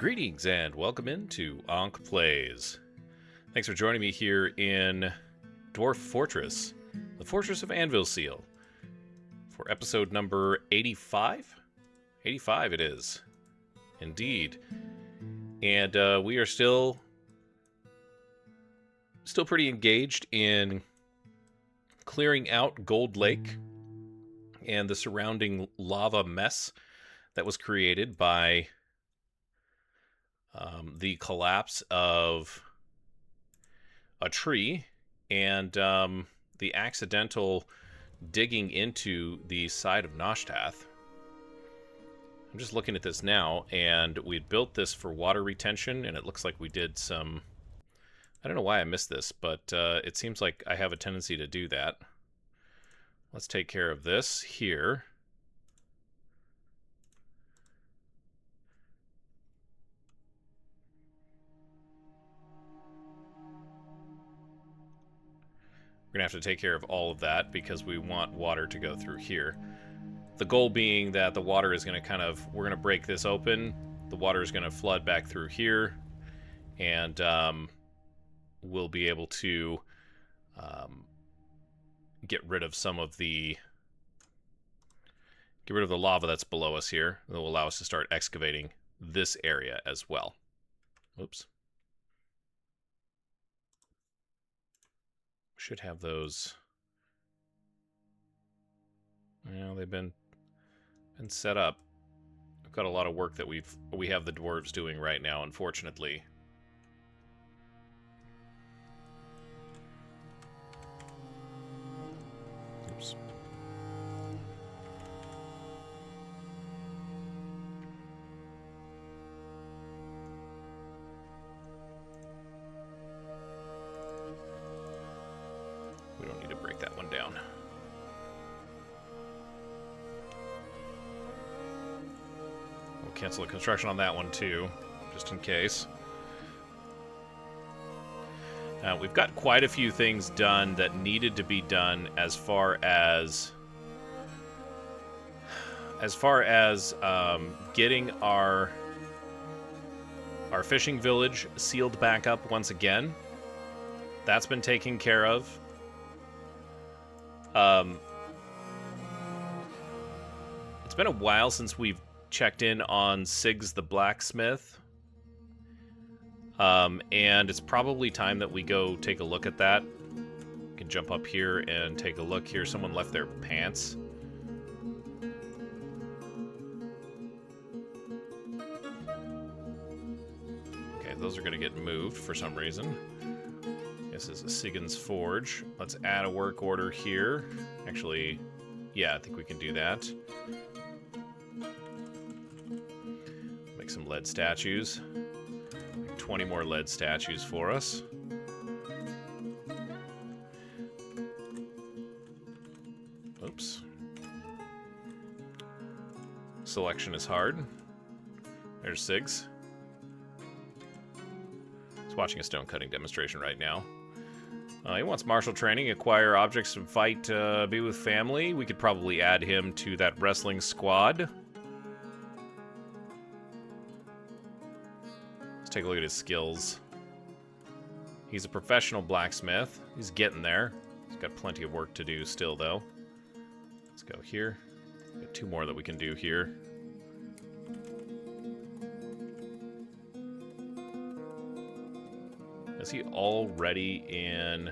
Greetings and welcome into Ankh Plays. Thanks for joining me here in Dwarf Fortress, the Fortress of Anvilseal, for episode number 85? 85 it is. Indeed. And we are still pretty engaged in clearing out Gold Lake and the surrounding lava mess that was created by the collapse of a tree and the accidental digging into the side of Noshtath. I'm just looking at this now, and we built this for water retention, and it looks like we did some... I don't know why I missed this, but it seems like I have a tendency to do that. Let's take care of this here. We're going to have to take care of all of that because we want water to go through here. The goal being that the water is going to we're going to break this open. The water is going to flood back through here. And we'll be able to get rid of some of the... Get rid of the lava that's below us here. That will allow us to start excavating this area as well. Oops. Should have those. Well, they've been set up. I've got a lot of work that we have the dwarves doing right now, unfortunately. Oops. We don't need to break that one down. We'll cancel the construction on that one too, just in case. We've got quite a few things done that needed to be done as far as getting our fishing village sealed back up once again. That's been taken care of. It's been a while since we've checked in on Sig's the blacksmith. And it's probably time that we go take a look at that. We can jump up here and take a look here. Someone left their pants. Okay, those are going to get moved for some reason. This is a Sigan's Forge. Let's add a work order here. Actually, yeah, I think we can do that. Make some lead statues. Make 20 more lead statues for us. Oops. Selection is hard. There's Sig's. He's watching a stone cutting demonstration right now. He wants martial training, acquire objects and fight, be with family. We could probably add him to that wrestling squad. Let's take a look at his skills. He's a professional blacksmith. He's getting there. He's got plenty of work to do still, though. Let's go here. Got two more that we can do here. Is he already in?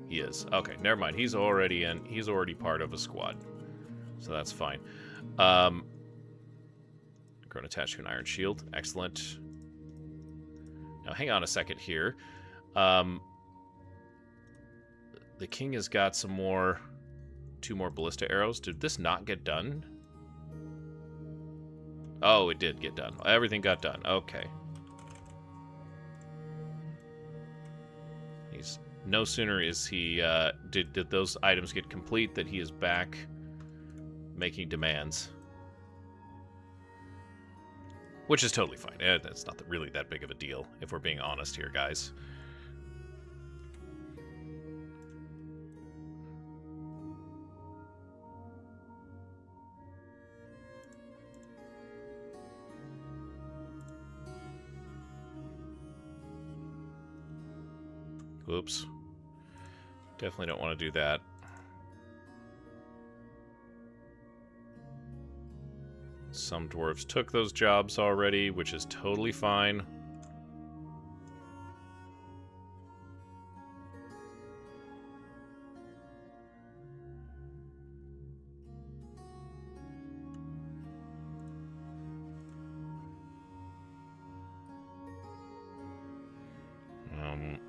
He is. Okay, never mind. He's already in. He's already part of a squad. So that's fine. Grown attached to an iron shield. Excellent. Now, hang on a second here. The king has got some more... 2 more ballista arrows. Did this not get done? Oh, it did get done. Everything got done. Okay. He's... No sooner is he, did those items get complete that he is back making demands. Which is totally fine. That's not really that big of a deal, if we're being honest here, guys. Oops. Definitely don't want to do that. Some dwarves took those jobs already, which is totally fine.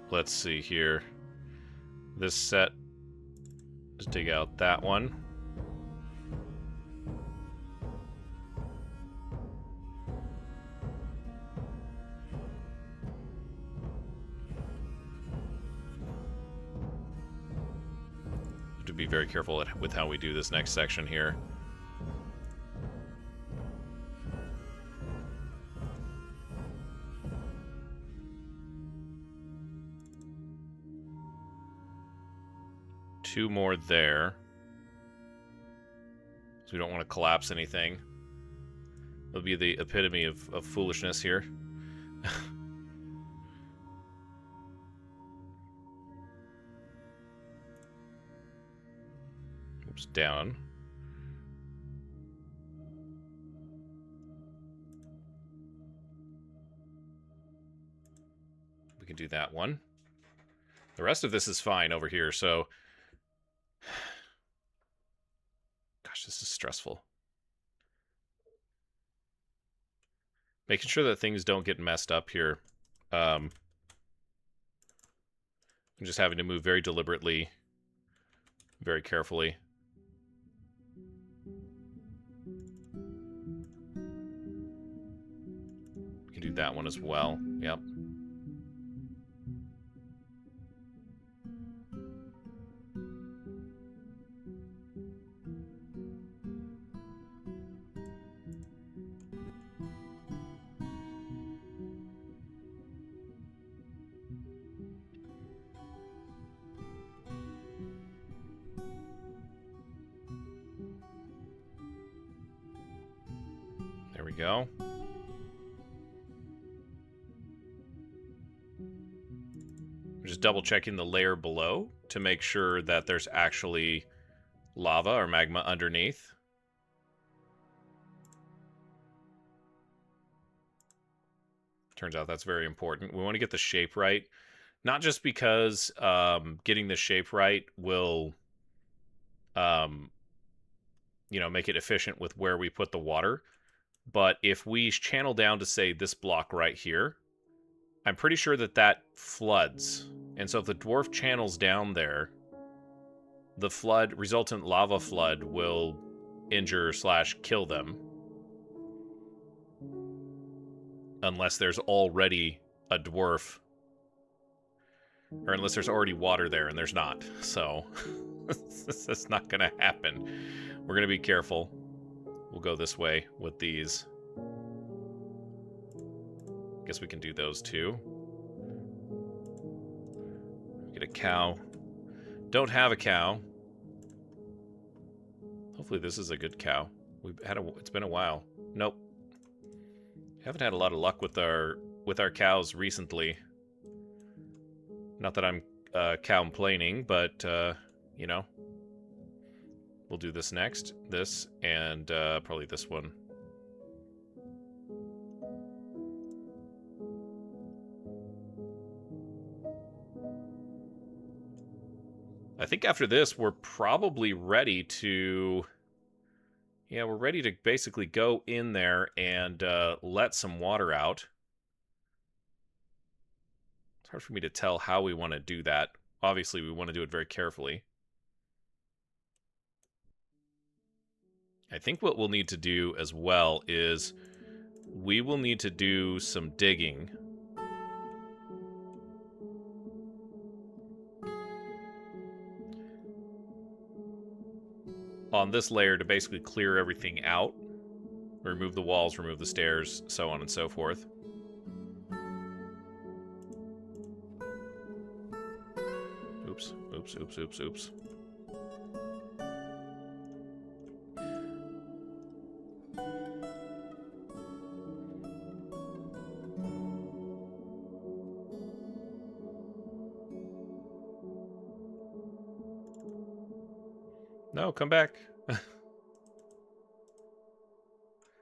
Let's see here. This set, just dig out that one. Have to be very careful with how we do this next section here. Two more there. So we don't want to collapse anything. It'll be the epitome of foolishness here. Oops, down. We can do that one. The rest of this is fine over here, so... Gosh, this is stressful. Making sure that things don't get messed up here. I'm just having to move very deliberately, very carefully. We can do that one as well. Yep. There we go. We're just double checking the layer below to make sure that there's actually lava or magma underneath. Turns out that's very important. We want to get the shape right. Not just because getting the shape right will, you know, make it efficient with where we put the water. But if we channel down to, say, this block right here, I'm pretty sure that that floods. And so if the dwarf channels down there, the resultant lava flood will injure / kill them. Unless there's already a dwarf. Or unless there's already water there, and there's not. So, that's not going to happen. We're going to be careful. We'll go this way with these. Guess we can do those too. Get a cow. Don't have a cow. Hopefully this is a good cow. It's been a while. Nope. Haven't had a lot of luck with our cows recently. Not that I'm complaining, but you know, we'll do this next. This and probably this one. I think after this, we're probably ready to... Yeah, we're ready to basically go in there and let some water out. It's hard for me to tell how we want to do that. Obviously, we want to do it very carefully. I think what we'll need to do as well is we will need to do some digging. On this layer to basically clear everything out. Remove the walls, remove the stairs, so on and so forth. Oops, oops, oops, oops, oops. No, come back.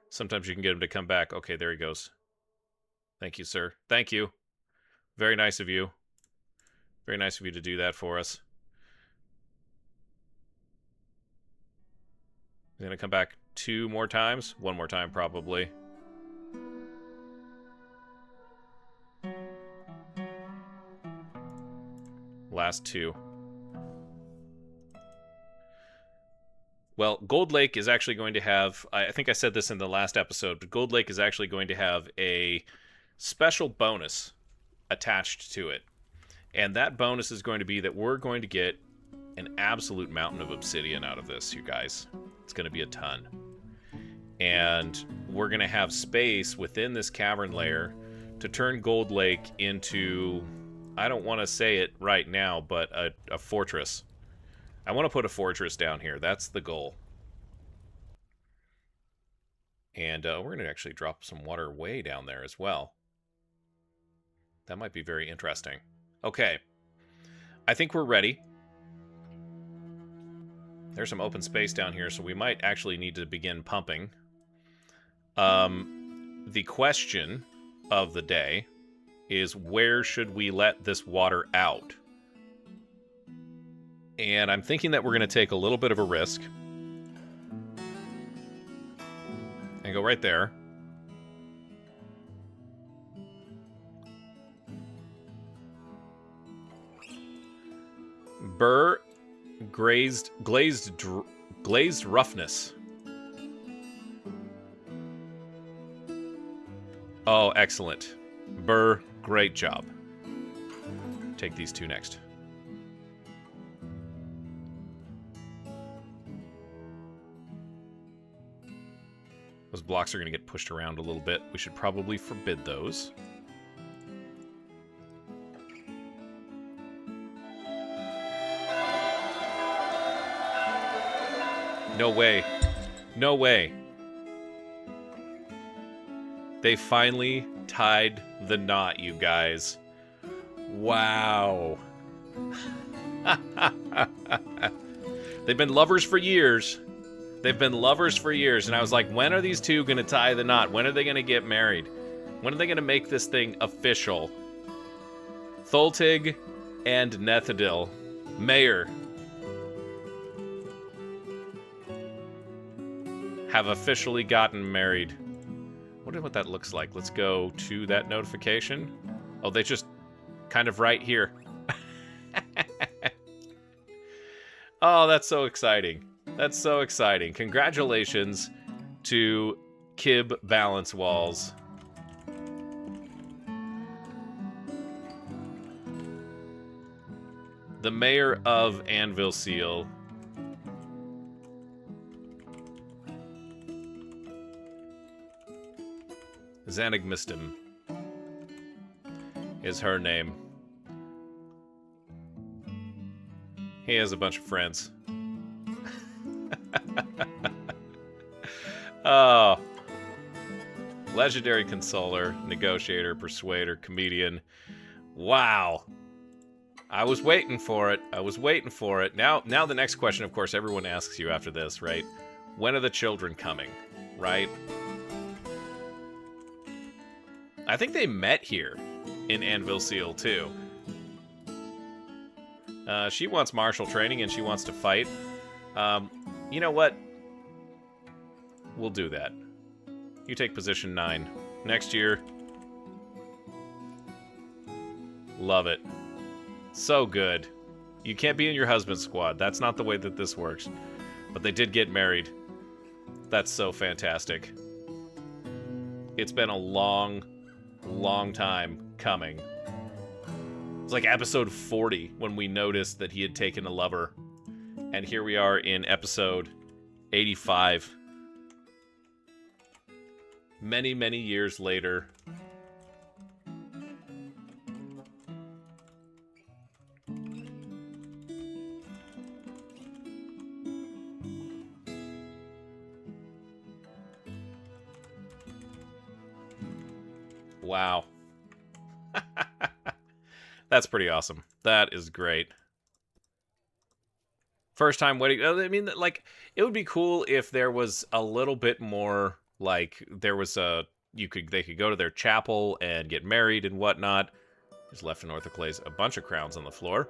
Sometimes you can get him to come back. Okay, there he goes. Thank you, sir. Thank you. Very nice of you. Very nice of you to do that for us. He's going to come back 2 more times. 1 more time, probably. Last 2. Well, Gold Lake is actually going to have, I think I said this in the last episode, but Gold Lake is actually going to have a special bonus attached to it. And that bonus is going to be that we're going to get an absolute mountain of obsidian out of this, you guys. It's going to be a ton. And we're going to have space within this cavern layer to turn Gold Lake into, I don't want to say it right now, but a fortress. I want to put a fortress down here. That's the goal. And we're going to actually drop some water way down there as well. That might be very interesting. Okay. I think we're ready. There's some open space down here, so we might actually need to begin pumping. The question of the day is, where should we let this water out? And I'm thinking that we're going to take a little bit of a risk. And go right there. Burr glazed roughness. Oh, excellent. Burr, great job. Take these 2 next. Those blocks are going to get pushed around a little bit. We should probably forbid those. No way. No way. They finally tied the knot, you guys. Wow. They've been lovers for years. They've been lovers for years, and I was like, when are these 2 going to tie the knot? When are they going to get married? When are they going to make this thing official? Tholtig and Nethadil. Mayor. Have officially gotten married. Wonder what that looks like. Let's go to that notification. Oh, they just kind of right here. Oh, that's so exciting. That's so exciting. Congratulations to Kib Balance Walls. The mayor of Anvilseal. Xanagmistum is her name. He has a bunch of friends. Oh. Legendary consoler, negotiator, persuader, comedian. Wow. I was waiting for it. I was waiting for it. Now the next question, of course, everyone asks you after this, right? When are the children coming, right? I think they met here in Anvilseal, too. She wants martial training and she wants to fight. You know what? We'll do that. You take position 9. Next year. Love it. So good. You can't be in your husband's squad. That's not the way that this works. But they did get married. That's so fantastic. It's been a long time coming. It was like episode 40 when we noticed that he had taken a lover. And here we are in episode 85. Many years later. Wow. That's pretty awesome. That is great. First time wedding. I mean, like, it would be cool if there was a little bit more, like, there was a, they could go to their chapel and get married and whatnot. There's left and north of Clay's a bunch of crowns on the floor.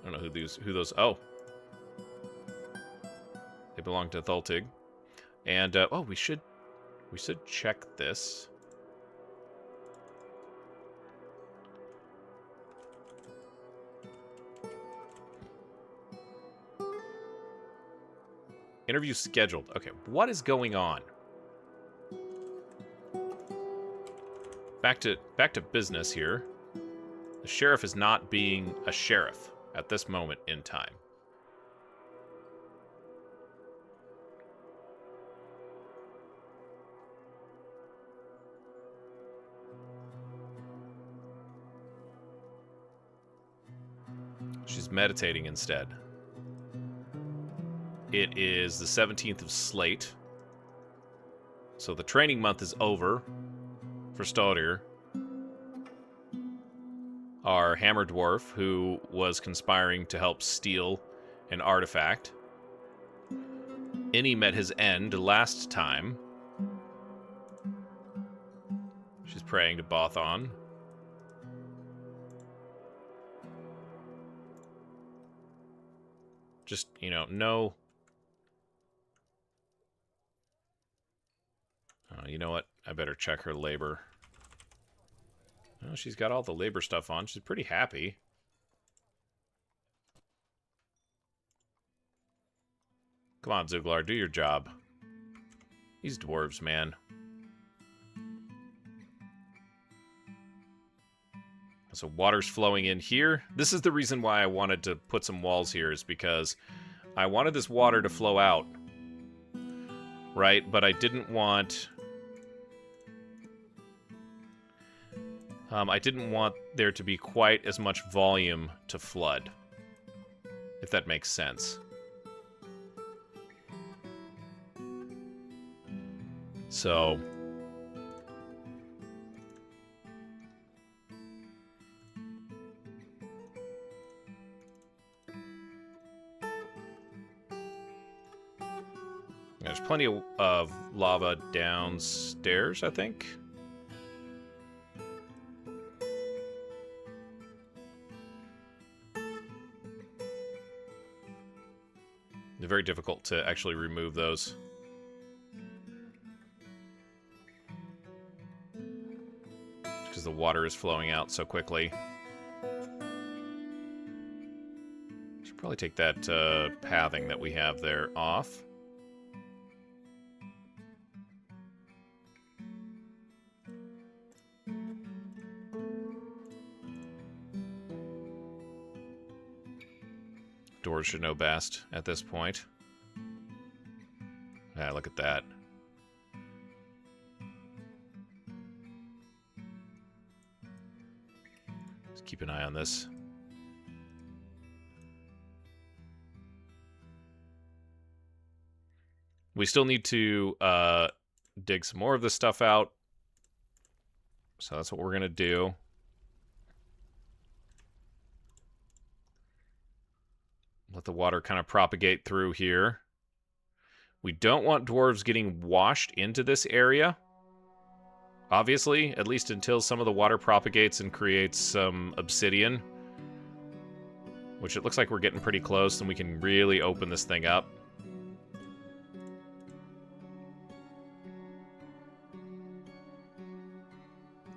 I don't know who those, oh. They belong to Thultig. And, oh, we should check this. Interview scheduled. Okay, what is going on? Back to business here. The sheriff is not being a sheriff at this moment in time. She's meditating instead. It is the 17th of Slate. So the training month is over for Staudir. Our hammer dwarf, who was conspiring to help steal an artifact. Innie met his end last time. She's praying to Bothon. Just, no. You know what? I better check her labor. Oh, she's got all the labor stuff on. She's pretty happy. Come on, Zuglar, do your job. These dwarves, man. So water's flowing in here. This is the reason why I wanted to put some walls here, is because I wanted this water to flow out. Right? But I didn't want... I didn't want there to be quite as much volume to flood. If that makes sense. So... there's plenty of lava downstairs, I think. They're very difficult to actually remove those. Because the water is flowing out so quickly. Should probably take that pathing that we have there off. Doors should know best at this point. Ah, look at that. Let's keep an eye on this. We still need to dig some more of this stuff out. So that's what we're going to do. Let the water kind of propagate through here. We don't want dwarves getting washed into this area. Obviously, at least until some of the water propagates and creates some obsidian. Which it looks like we're getting pretty close, and we can really open this thing up.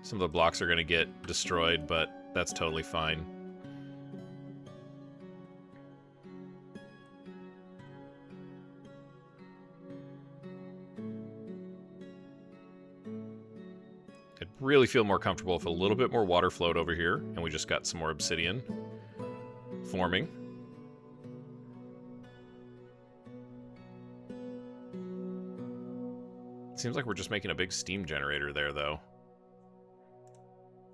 Some of the blocks are going to get destroyed, but that's totally fine. I'd really feel more comfortable if a little bit more water flowed over here, and we just got some more obsidian forming. It seems like we're just making a big steam generator there, though.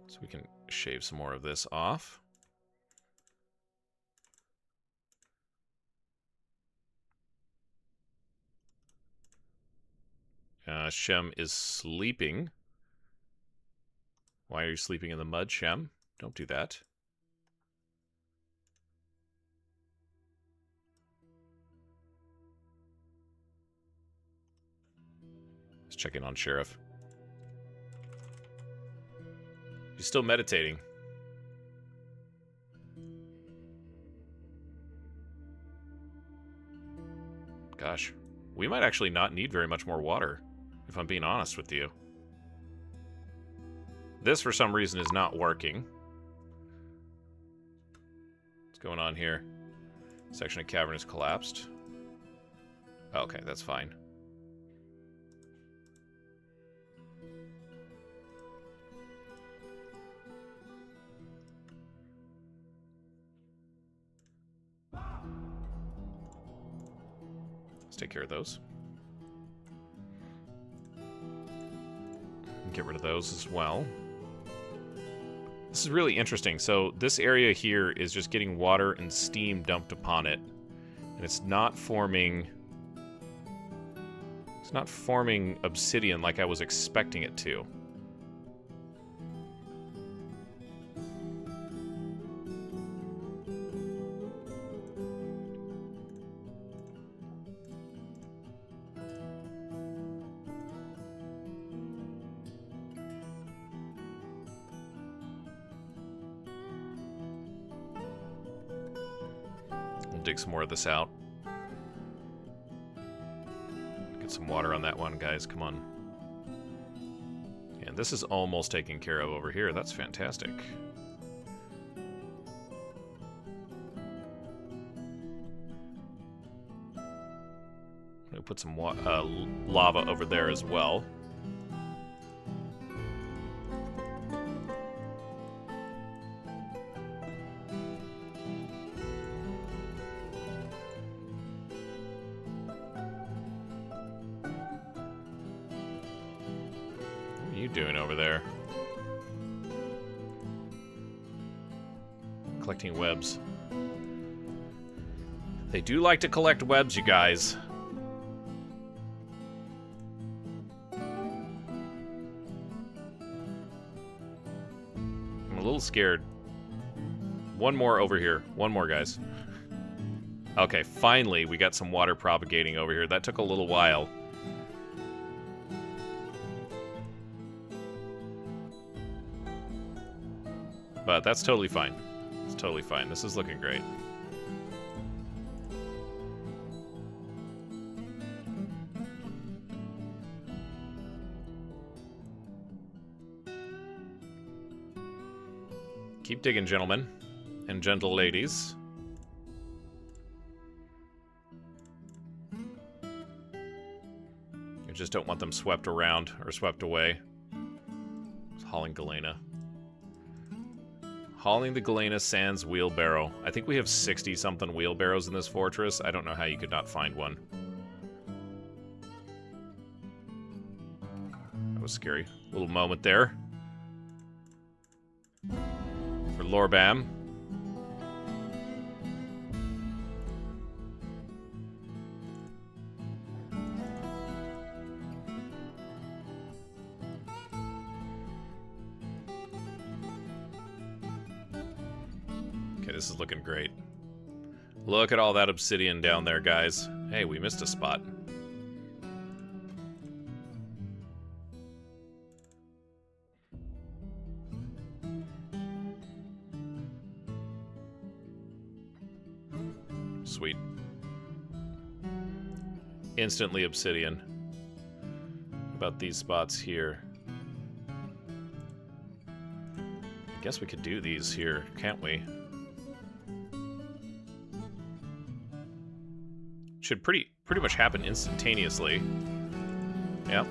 So we can shave some more of this off. Shem is sleeping. Why are you sleeping in the mud, Shem? Don't do that. Let's check in on Sheriff. He's still meditating. Gosh, we might actually not need very much more water, if I'm being honest with you. This, for some reason, is not working. What's going on here? Section of cavern has collapsed. Okay, that's fine. Let's take care of those. Get rid of those as well. This is really interesting. So this area here is just getting water and steam dumped upon it. And it's not forming... It's not forming obsidian like I was expecting it to. Dig some more of this out. Get some water on that one, guys. Come on. And this is almost taken care of over here. That's fantastic. I'm gonna put some lava over there as well. Doing over there? Collecting webs. They do like to collect webs, you guys. I'm a little scared. One more over here. One more, guys. Okay, finally we got some water propagating over here. That took a little while. But that's totally fine. It's totally fine. This is looking great. Keep digging, gentlemen and gentle ladies. You just don't want them swept around or swept away. It's hauling Galena. Hauling the Galena Sands wheelbarrow. I think we have 60-something wheelbarrows in this fortress. I don't know how you could not find one. That was scary. Little moment there. For Lorbam. This is looking great. Look at all that obsidian down there, guys. Hey, we missed a spot. Sweet. Instantly obsidian. About these spots here. I guess we could do these here, can't we? Should pretty much happen instantaneously. Yep.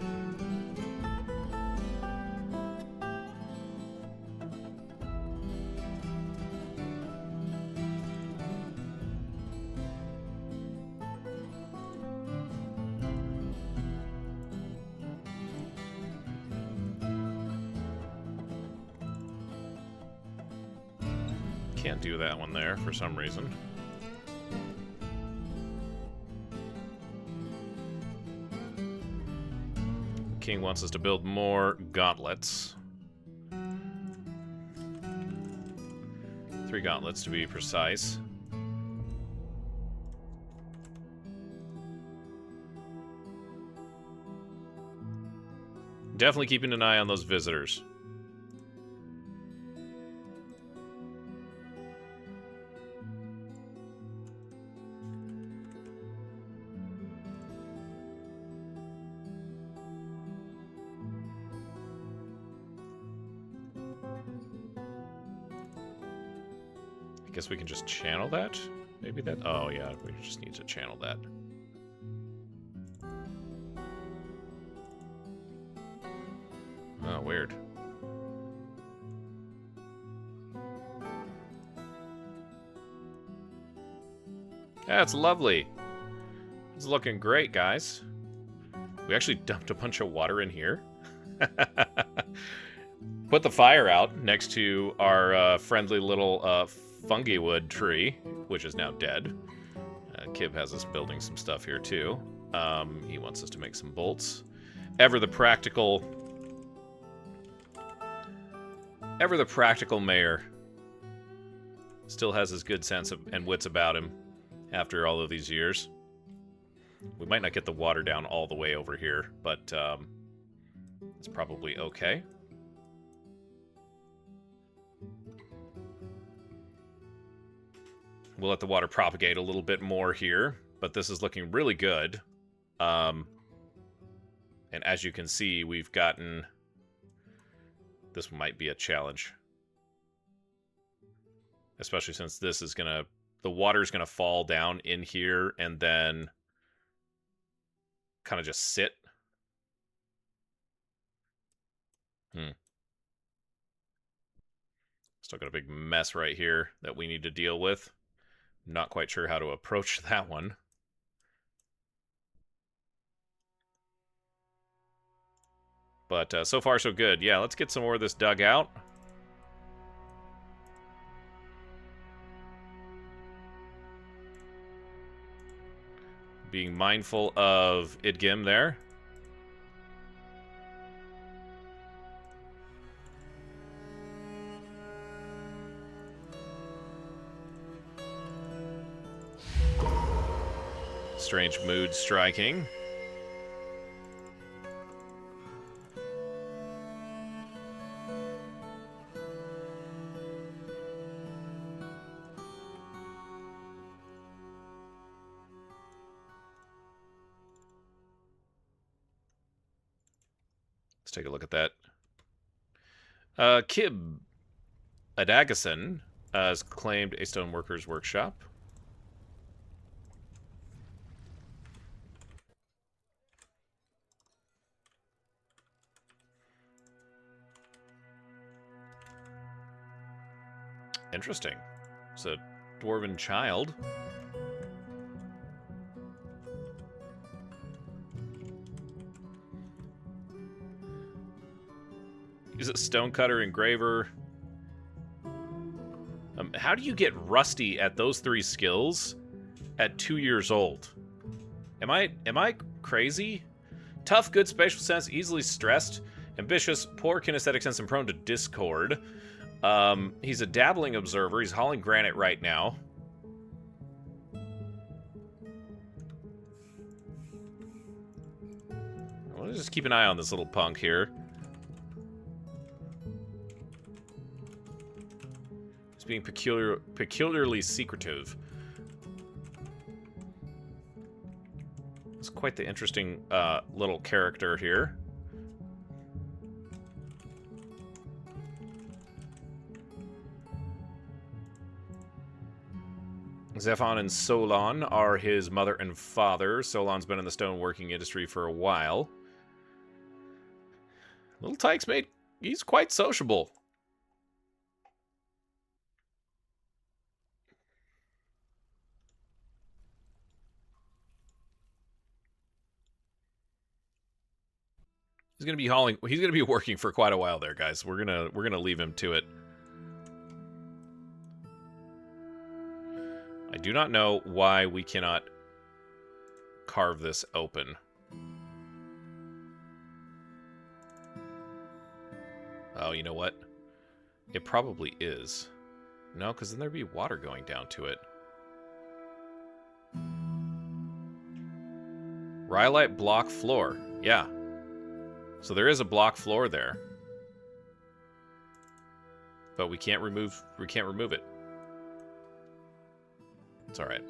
Can't do that one there for some reason. King wants us to build more gauntlets. 3 gauntlets to be precise. definitely keeping an eye on those visitors. I guess we can just channel that? Maybe that? Oh, yeah, we just need to channel that. Oh, weird. That's lovely. It's looking great, guys. We actually dumped a bunch of water in here. Put the fire out next to our friendly little fungi wood tree, which is now dead. Kib has us building some stuff here, too. He wants us to make some bolts. Ever the practical mayor. Still has his good sense and wits about him after all of these years. We might not get the water down all the way over here, but it's probably okay. We'll let the water propagate a little bit more here, but this is looking really good. And as you can see, we've gotten... This might be a challenge. Especially since this is gonna... The water's gonna fall down in here and then kind of just sit. Still got a big mess right here that we need to deal with. Not quite sure how to approach that one. But so far, so good. Yeah, let's get some more of this dug out. Being mindful of Idgim there. Strange mood striking. Let's take a look at that. Kib Adagason has claimed a stoneworker's workshop. Interesting. It's a dwarven child. He's a stonecutter, engraver. How do you get rusty at those 3 skills at 2 years old? Am I crazy? Tough, good spatial sense, easily stressed, ambitious, poor kinesthetic sense, and prone to discord. He's a dabbling observer. He's hauling granite right now. Let's just keep an eye on this little punk here. He's being peculiarly secretive. It's quite the interesting little character here. Zephon and Solon are his mother and father. Solon's been in the stoneworking industry for a while. Little Tyke's mate, he's quite sociable. He's gonna be working for quite a while there, guys. We're gonna leave him to it. I do not know why we cannot carve this open. Oh, you know what? It probably is. No, because then there'd be water going down to it. Rhyolite block floor. Yeah. So there is a block floor there. But we can't remove it. It's all right.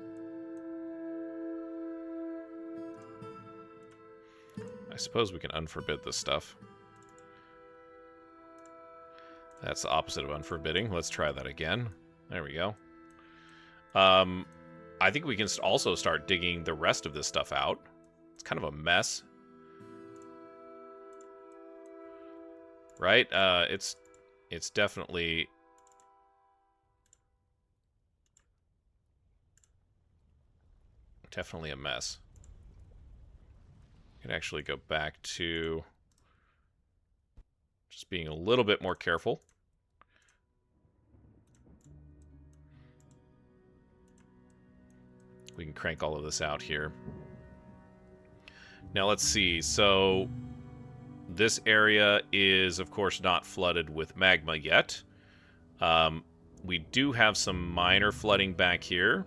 I suppose we can unforbid this stuff. That's the opposite of unforbidding. Let's try that again. There we go. I think we can also start digging the rest of this stuff out. It's kind of a mess. Right? It's definitely... Definitely a mess. I can actually go back to just being a little bit more careful. We can crank all of this out here. Now let's see. So this area is, of course, not flooded with magma yet. We do have some minor flooding back here.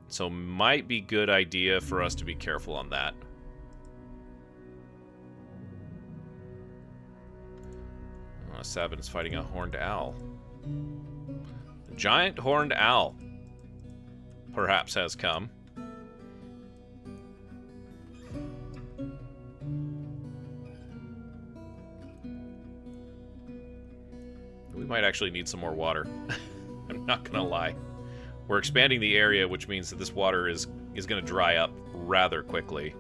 So might be good idea for us to be careful on that. Sabin's fighting a horned owl. A giant horned owl perhaps has come. We might actually need some more water. I'm not gonna lie. We're expanding the area, which means that this water is going to dry up rather quickly.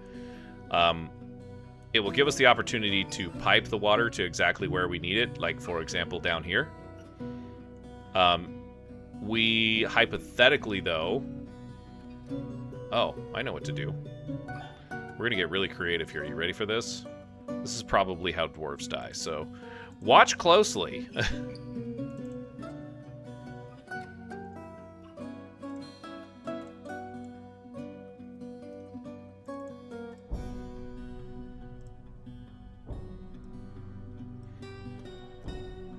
It will give us the opportunity to pipe the water to exactly where we need it, like, for example, down here. We hypothetically, though... Oh, I know what to do. We're going to get really creative here. You ready for this? This is probably how dwarves die, so watch closely.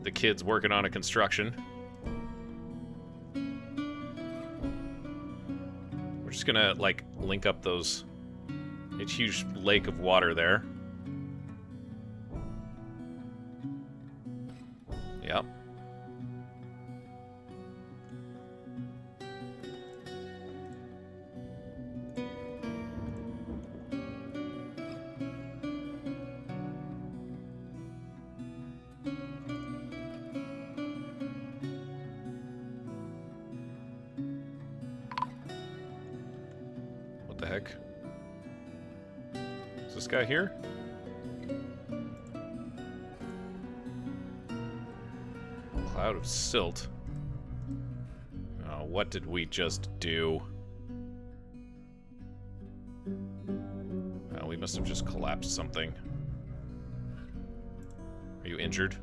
The kids working on a construction. We're just gonna, like, link up those... a huge lake of water there. Yep. What the heck? Is this guy here? Cloud of silt. Oh, what did we just do? Oh, we must have just collapsed something. Are you injured?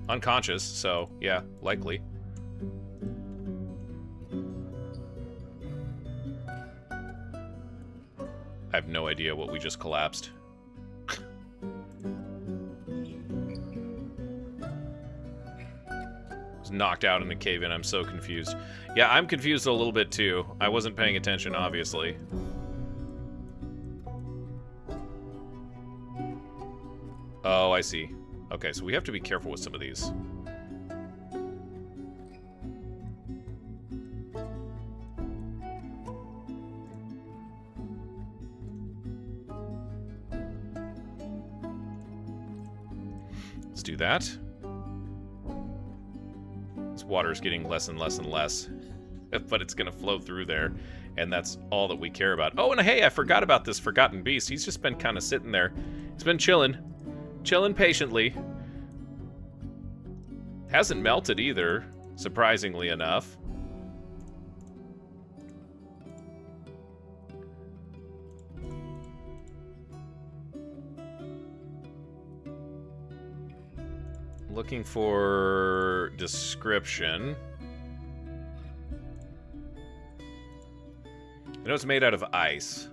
Unconscious, so yeah, likely. I have no idea what we just collapsed. Was knocked out in the cave-in. I'm so confused. Yeah, I'm confused a little bit too. I wasn't paying attention, obviously. Oh, I see. Okay, so we have to be careful with some of these. Let's do that. This water is getting less and less and less, but it's going to flow through there, and that's all that we care about. Oh, and hey, I forgot about this forgotten beast. He's just been kind of sitting there. He's been chilling patiently. Hasn't melted either, surprisingly enough. Looking for description. I know it's made out of ice.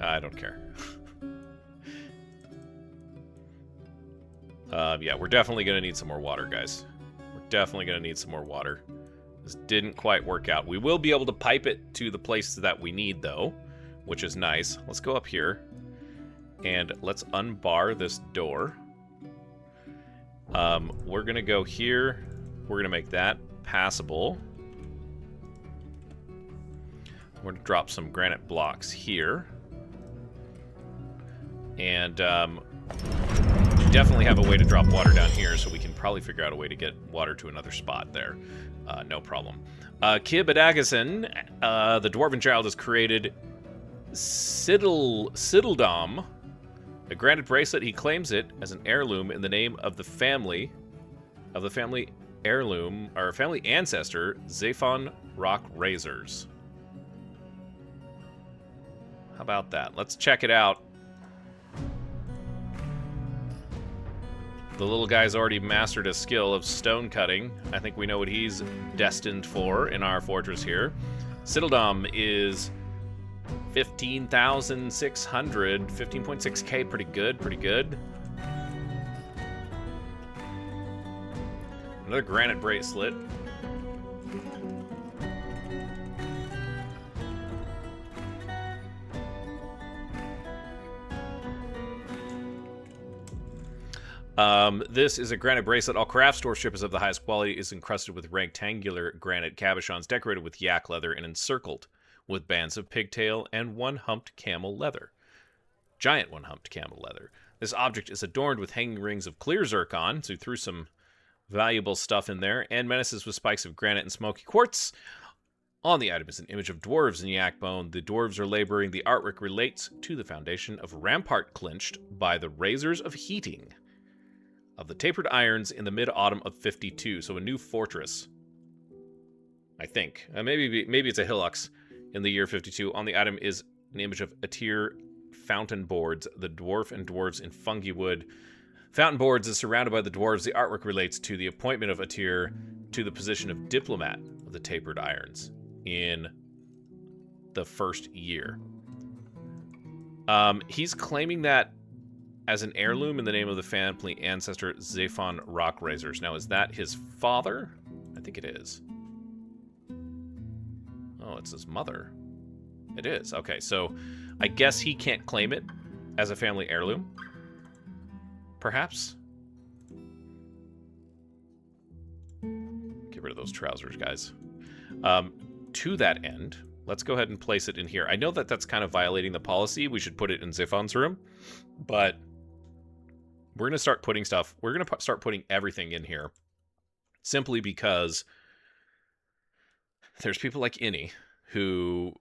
I don't care. Yeah, we're definitely going to need some more water, guys. We're definitely going to need some more water. This didn't quite work out. We will be able to pipe it to the places that we need, though, which is nice. Let's go up here. And let's unbar this door. We're going to go here. We're going to make that passable. We're going to drop some granite blocks here. And we definitely have a way to drop water down here, so we can probably figure out a way to get water to another spot there. No problem. Kib Adagason, the Dwarven child, has created Siddledom, a granite bracelet. He claims it as an heirloom in the name of the family heirloom, or family ancestor, Zephon Rock Razors. How about that? Let's check it out. The little guy's already mastered a skill of stone cutting. I think we know what he's destined for in our fortress here. Siddledom is 15,600, 15.6k, pretty good, pretty good. Another granite bracelet. This is a granite bracelet. All craft store ships of the highest quality is encrusted with rectangular granite cabochons decorated with yak leather and encircled with bands of pigtail and one-humped camel leather. Giant one-humped camel leather. This object is adorned with hanging rings of clear zircon, so threw some valuable stuff in there, and menaces with spikes of granite and smoky quartz. On the item is an image of dwarves and yak bone. The dwarves are laboring. The artwork relates to the foundation of rampart clinched by the razors of heating of the tapered irons in the mid-autumn of 52, so a new fortress. I think. Maybe it's a hillocks in the year 52. On the item is an image of Atir fountain boards, the dwarf and dwarves in fungi wood. Fountain boards is surrounded by the dwarves. The artwork relates to the appointment of Atir to the position of diplomat of the tapered irons in the first year. He's claiming that as an heirloom in the name of the family ancestor Zephon Rock Razors. Now, is that his father? I think it is. Oh, it's his mother. It is. Okay, so I guess he can't claim it as a family heirloom. Perhaps. Get rid of those trousers, guys. To that end, let's go ahead and place it in here. I know that that's kind of violating the policy. We should put it in Zephon's room, but we're going to start putting stuff. We're going to start putting everything in here simply because there's people like Innie who,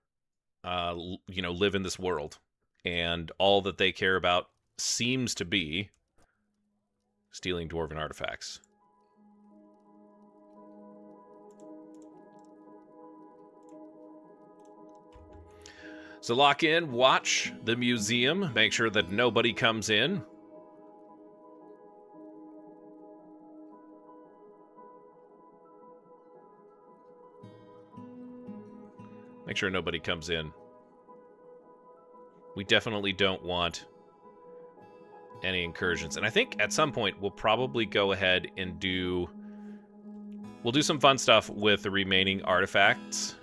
live in this world, and all that they care about seems to be stealing dwarven artifacts. So lock in, watch the museum, make sure that nobody comes in. Make sure nobody comes in. We definitely don't want any incursions. And I think at some point we'll probably go ahead and we'll do some fun stuff with the remaining artifacts.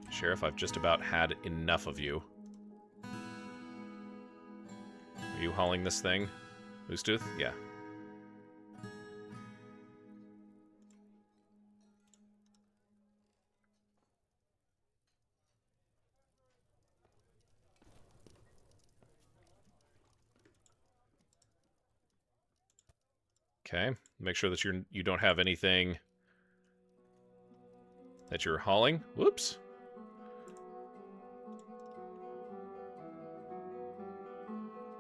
Sheriff, I've just about had enough of you. Are you hauling this thing? Moose-tooth? Yeah. Okay, make sure that you don't have anything that you're hauling. Whoops.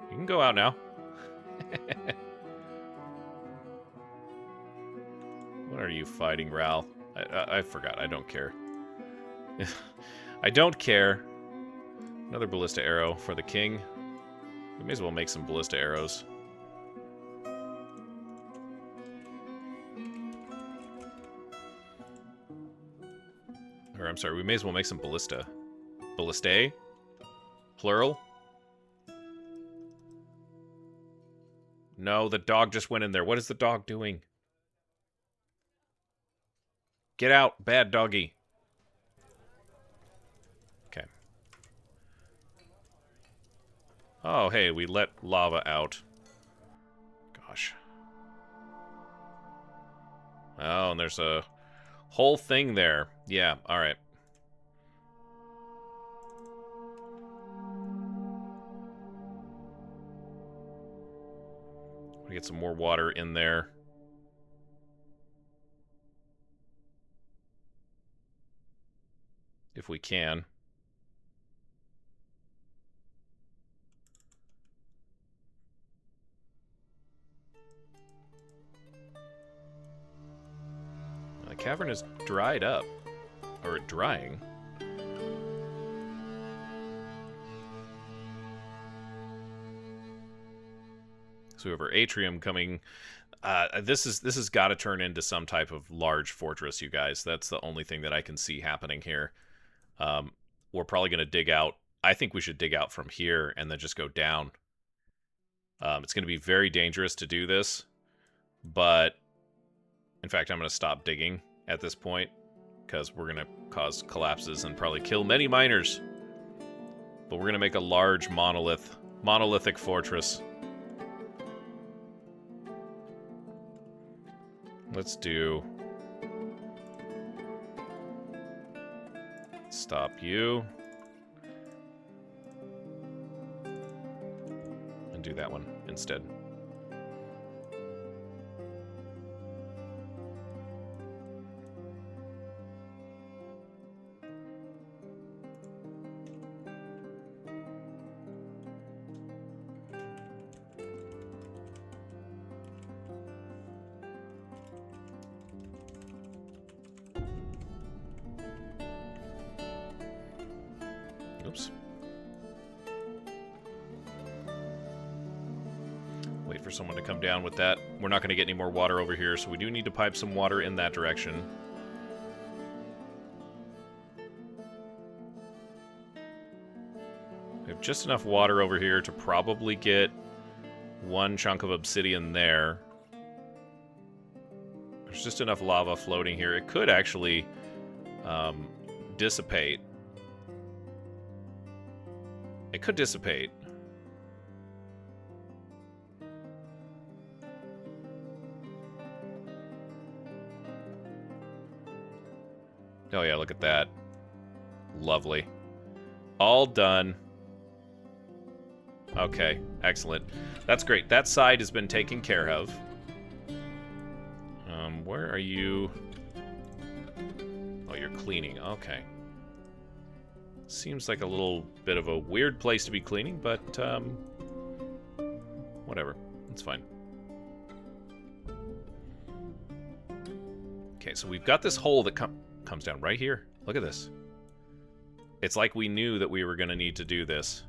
You can go out now. What are you fighting, Ral? I forgot. I don't care. I don't care. Another ballista arrow for the king. We may as well make some ballista arrows. Or, I'm sorry, we may as well make some ballista. Ballistae? Plural? No, the dog just went in there. What is the dog doing? Get out, bad doggy. Okay. Oh, hey, we let lava out. Gosh. Oh, and there's a whole thing there. Yeah, alright. We get some more water in there. If we can. The cavern is dried up. Or drying. So we have our atrium coming. This has got to turn into some type of large fortress, you guys. That's the only thing that I can see happening here. We're probably going to dig out. I think we should dig out from here and then just go down. It's going to be very dangerous to do this, but in fact, I'm going to stop digging at this point because we're going to cause collapses and probably kill many miners. But we're going to make a large monolithic fortress. Let's do... Stop you. And do that one instead. Oops. Wait for someone to come down with that. We're not going to get any more water over here, so we do need to pipe some water in that direction. We have just enough water over here to probably get one chunk of obsidian there. There's just enough lava floating here. It could actually dissipate. It could dissipate. Oh yeah, look at that. Lovely. All done. Okay, excellent. That's great. That side has been taken care of. Where are you? Oh, you're cleaning. Okay. Seems like a little bit of a weird place to be cleaning, but whatever. It's fine. Okay, so we've got this hole that comes down right here. Look at this. It's like we knew that we were going to need to do this.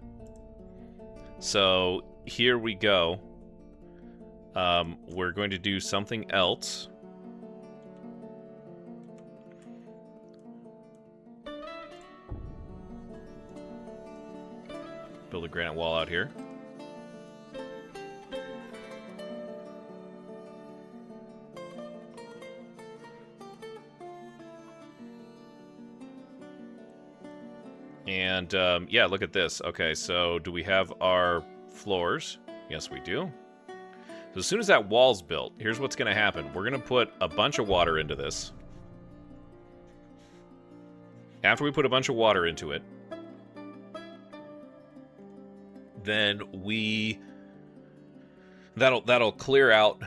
So here we go. We're going to do something else. Build a granite wall out here. And, yeah, look at this. Okay, so do we have our floors? Yes, we do. So as soon as that wall's built, here's what's going to happen. We're going to put a bunch of water into this. After we put a bunch of water into it, then that'll clear out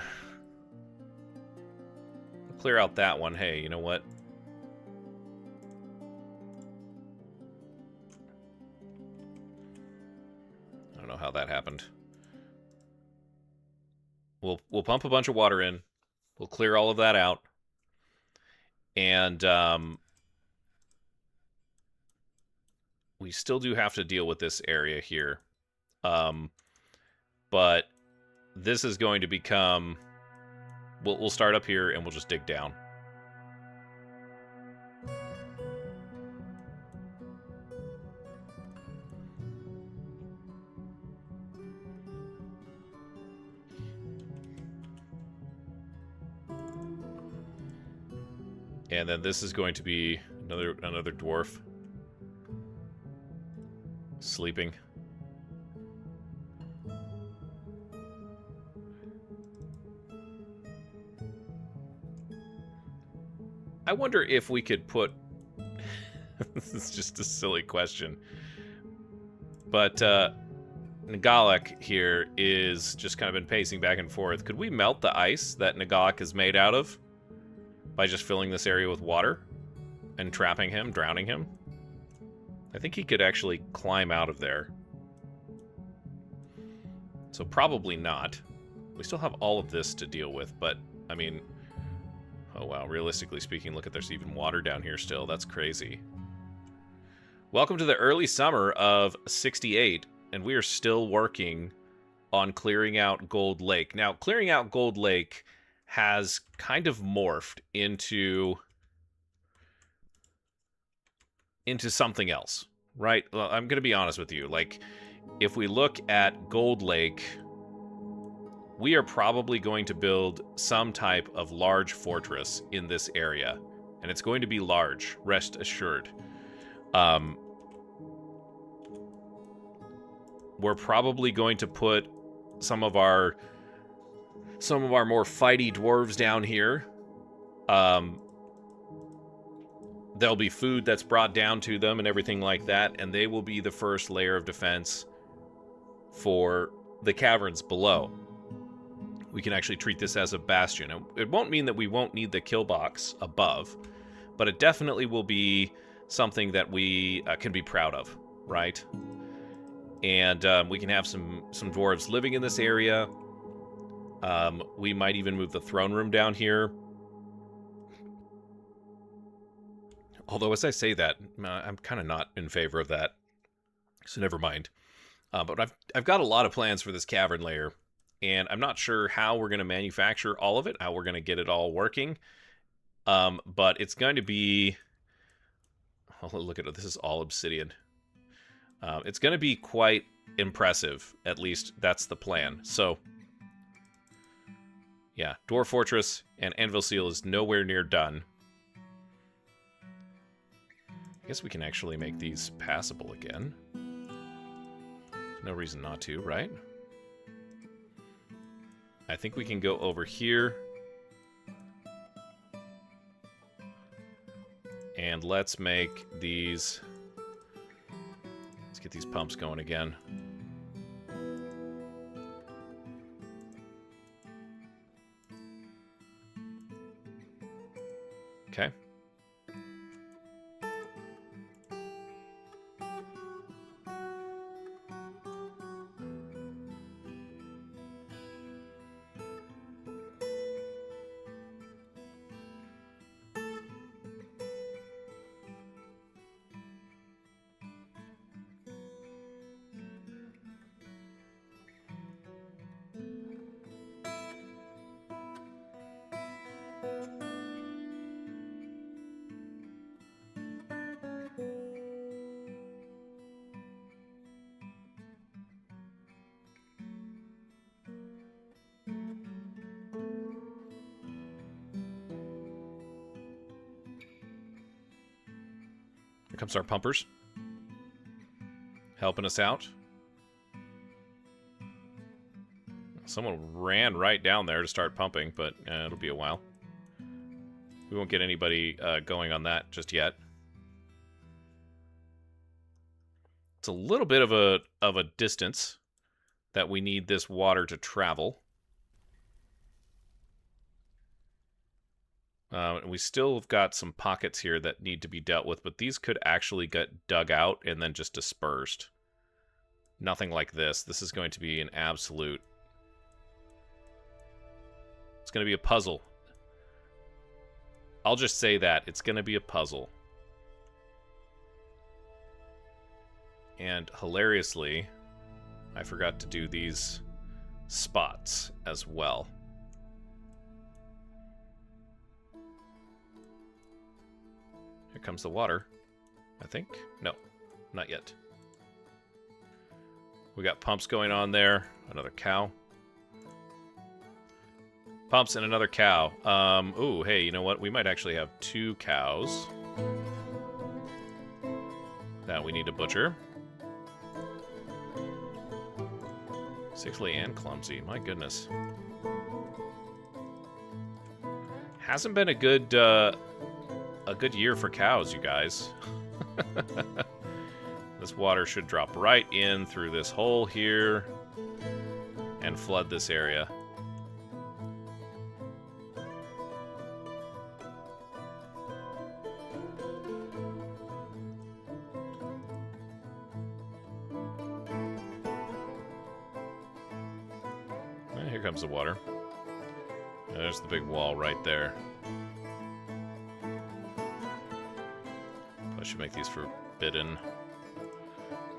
that one. Hey, you know what? I don't know how that happened. We'll pump a bunch of water in. We'll clear all of that out. And we still do have to deal with this area here. But this is going to become... We'll start up here and we'll just dig down. And then this is going to be another dwarf sleeping. I wonder if we could put... This is just a silly question. But Nagalik here is just kind of been pacing back and forth. Could we melt the ice that Nagalik is made out of by just filling this area with water and trapping him, drowning him? I think he could actually climb out of there. So probably not. We still have all of this to deal with, but, I mean... Oh, wow. Realistically speaking, look at there's even water down here still. That's crazy. Welcome to the early summer of 68, and we are still working on clearing out Gold Lake. Now, clearing out Gold Lake has kind of morphed into something else, right? Well, I'm going to be honest with you. Like, if we look at Gold Lake, we are probably going to build some type of large fortress in this area. And it's going to be large, rest assured. We're probably going to put some of our more fighty dwarves down here. There'll be food that's brought down to them and everything like that, and they will be the first layer of defense for the caverns below. We can actually treat this as a bastion. It won't mean that we won't need the kill box above, but it definitely will be something that we can be proud of, right? And we can have some dwarves living in this area. We might even move the throne room down here. Although, as I say that, I'm kind of not in favor of that. So never mind. But I've got a lot of plans for this cavern layer. And I'm not sure how we're going to manufacture all of it, how we're going to get it all working. But it's going to be... Oh, look at it. This is all obsidian. It's going to be quite impressive. At least that's the plan. So, yeah, Dwarf Fortress and Anvilseal is nowhere near done. I guess we can actually make these passable again. No reason not to, right? I think we can go over here. And let's make these... Let's get these pumps going again. Okay. Here comes our pumpers. Helping us out. Someone ran right down there to start pumping, but it'll be a while. We won't get anybody going on that just yet. It's a little bit of a distance that we need this water to travel. We still have got some pockets here that need to be dealt with, but these could actually get dug out and then just dispersed. Nothing like this. This is going to be an absolute... It's going to be a puzzle. I'll just say that. It's going to be a puzzle. And hilariously, I forgot to do these spots as well. Here comes the water, I think. No, not yet. We got pumps going on there. Another cow. Pumps and another cow. Ooh, hey, you know what? We might actually have 2 cows that we need to butcher. Sickly and clumsy. My goodness. Hasn't been a good a good year for cows, you guys. This water should drop right in through this hole here and flood this area. And here comes the water. And there's the big wall right there. I should make these forbidden.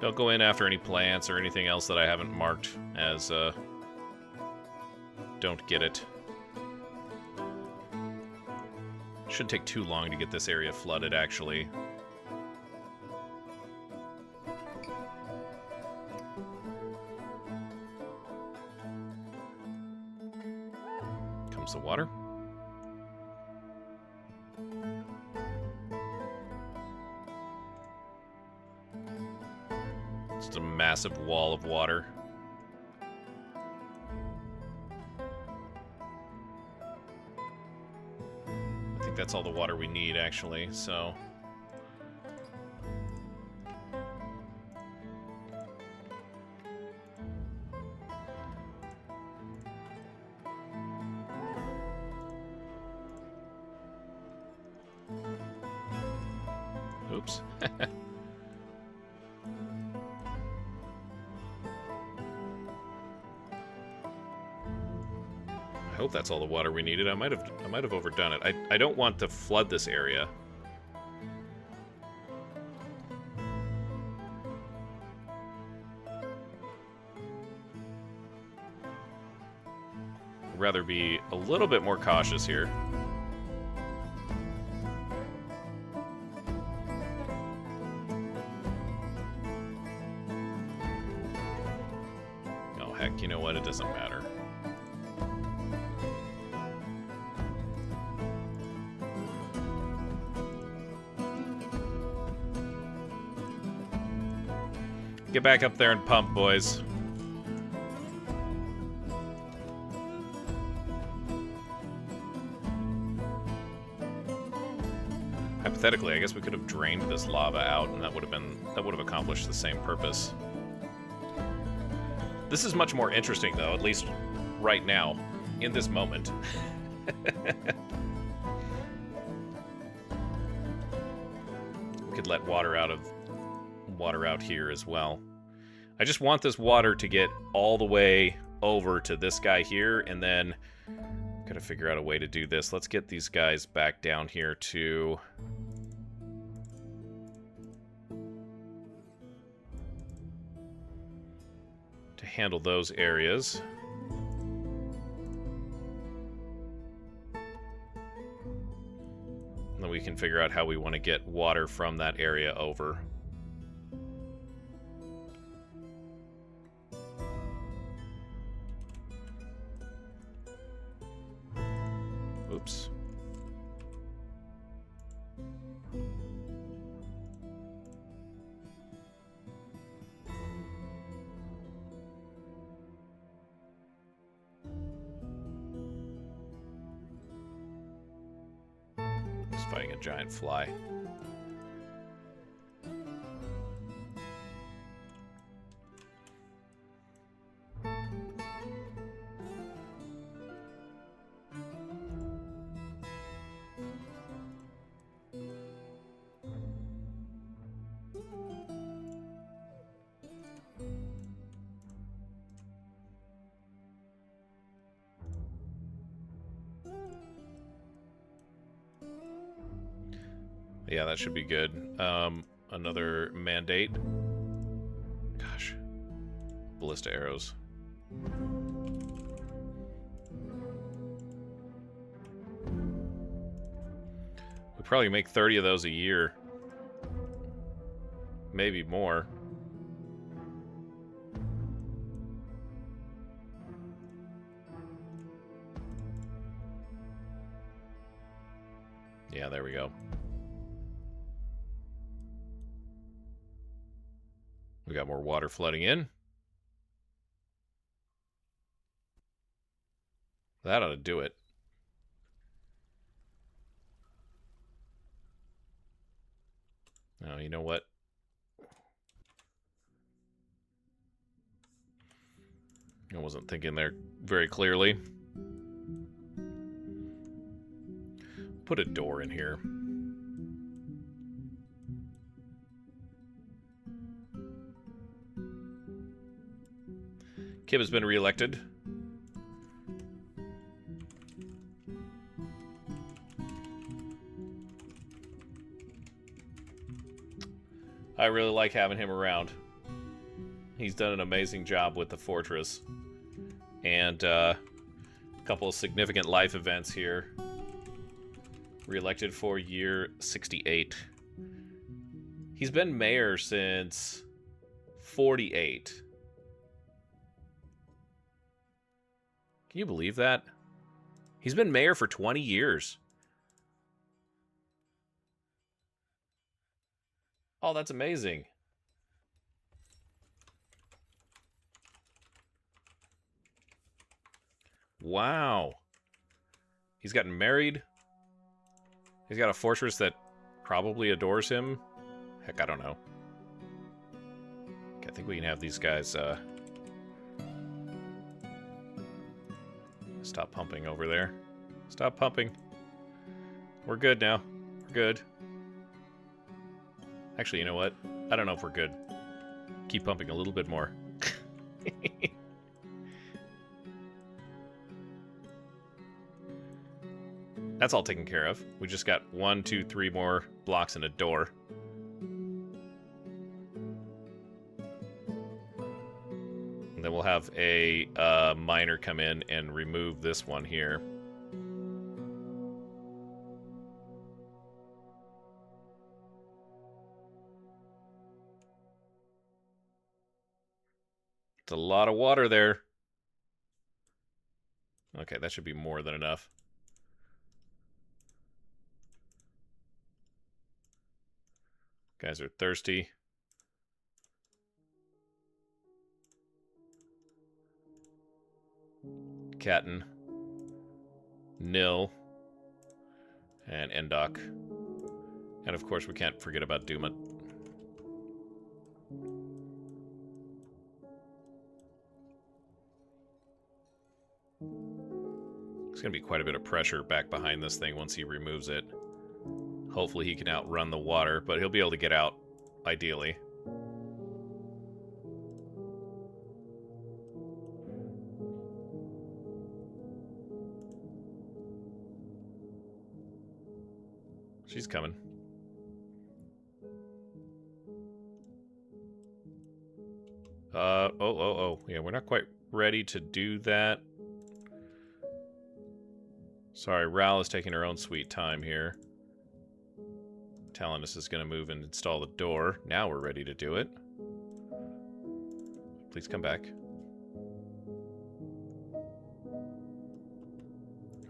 Don't go in after any plants or anything else that I haven't marked as, don't get it. Shouldn't take too long to get this area flooded, actually. Comes the water. It's a massive wall of water. I think that's all the water we need, actually, so... Oops. I hope that's all the water we needed. I might have overdone it. I don't want to flood this area. I'd rather be a little bit more cautious here. Oh, heck, you know what? It doesn't matter. Get back up there and pump, boys. Hypothetically, I guess we could have drained this lava out, and that would have accomplished the same purpose. This is much more interesting, though, at least right now, in this moment. We could let water out here as well. I just want this water to get all the way over to this guy here, and then gotta figure out a way to do this. Let's get these guys back down here to handle those areas. And then we can figure out how we want to get water from that area over. Oops. Just fighting a giant fly. Yeah, that should be good. Another mandate. Gosh. Ballista arrows. We probably make 30 of those a year. Maybe more. Yeah, there we go. We got more water flooding in. That ought to do it. Oh, you know what? I wasn't thinking there very clearly. Put a door in here. Kib has been reelected. I really like having him around. He's done an amazing job with the fortress. And a couple of significant life events here. Reelected for year 68. He's been mayor since 48. Can you believe that? He's been mayor for 20 years. Oh, that's amazing. Wow. He's gotten married. He's got a fortress that probably adores him. Heck, I don't know. Okay, I think we can have these guys stop pumping over there. Stop pumping. We're good now. We're good. Actually, you know what? I don't know if we're good. Keep pumping a little bit more. That's all taken care of. We just got 1, 2, 3 more blocks and a door. And then we'll have a miner come in and remove this one here. It's a lot of water there. Okay, that should be more than enough. Guys are thirsty. Catton. Nil. And Endok. And of course we can't forget about Dumat. There's going to be quite a bit of pressure back behind this thing once he removes it. Hopefully he can outrun the water, but he'll be able to get out, ideally. She's coming. Oh. Yeah, we're not quite ready to do that. Sorry, Ral is taking her own sweet time here. Talenus is going to move and install the door. Now we're ready to do it. Please come back.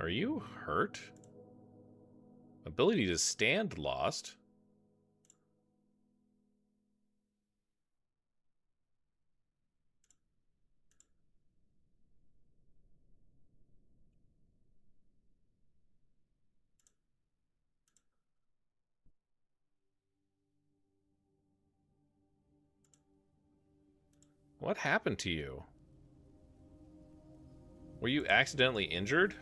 Are you hurt? Ability to stand lost. What happened to you? Were you accidentally injured?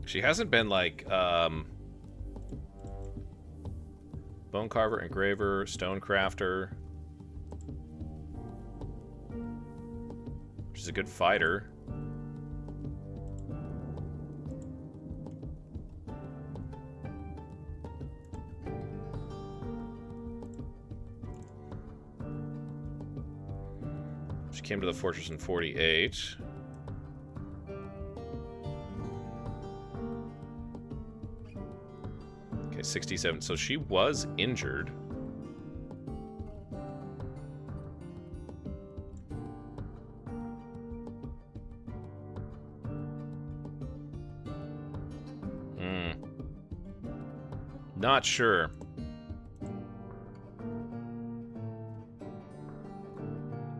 She hasn't been like, bone carver, engraver, stone crafter. She's a good fighter. She came to the fortress in 48. Okay, 67. So she was injured. Not sure.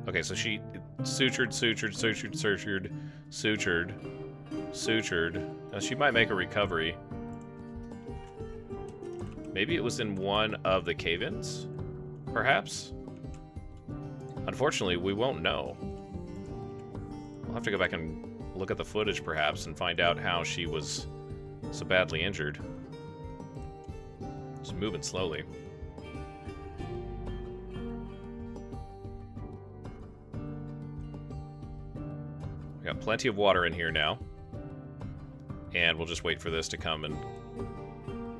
Okay, Okay, so she sutured, sutured, sutured, sutured, sutured, sutured. Now she might make a recovery. Maybe it was in one of the cave-ins, perhaps? Unfortunately, we won't know. We'll have to go back and look at the footage, perhaps, and find out how she was so badly injured. Just moving slowly. We got plenty of water in here now. And we'll just wait for this to come and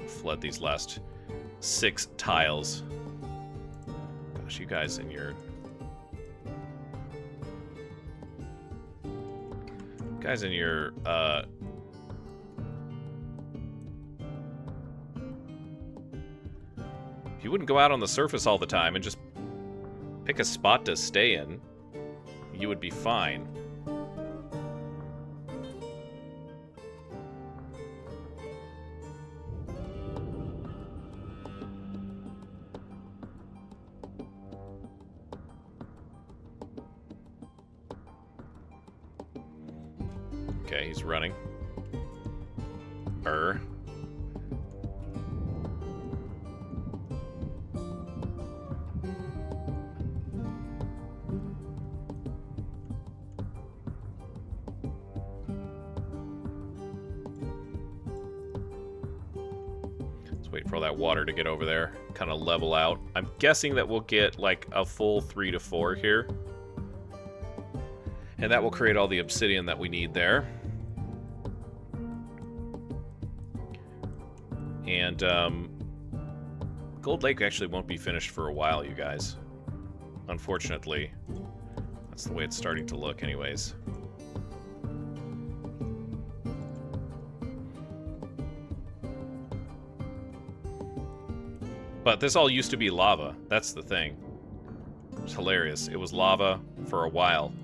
flood these last 6 tiles. Gosh, you guys in your... Guys in your, if you wouldn't go out on the surface all the time and just pick a spot to stay in, you would be fine. Okay, he's running. Let's wait for all that water to get over there, kind of level out. I'm guessing that we'll get like a full 3 to 4 here. And that will create all the obsidian that we need there. And Gold Lake actually won't be finished for a while, you guys. Unfortunately. That's the way it's starting to look anyways. But this all used to be lava. That's the thing. It's hilarious. It was lava for a while.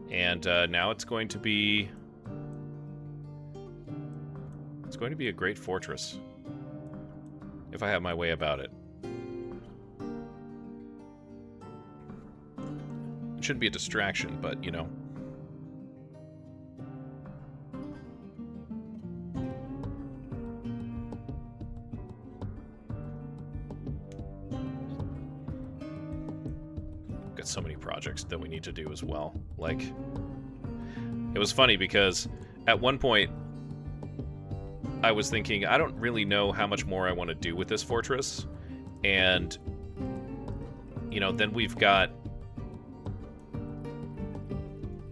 And now it's going to be a great fortress. If I have my way about it. It shouldn't be a distraction, but, you know. Got so many projects that we need to do as well. Like, it was funny because at one point I was thinking, I don't really know how much more I want to do with this fortress. And, you know, then we've got,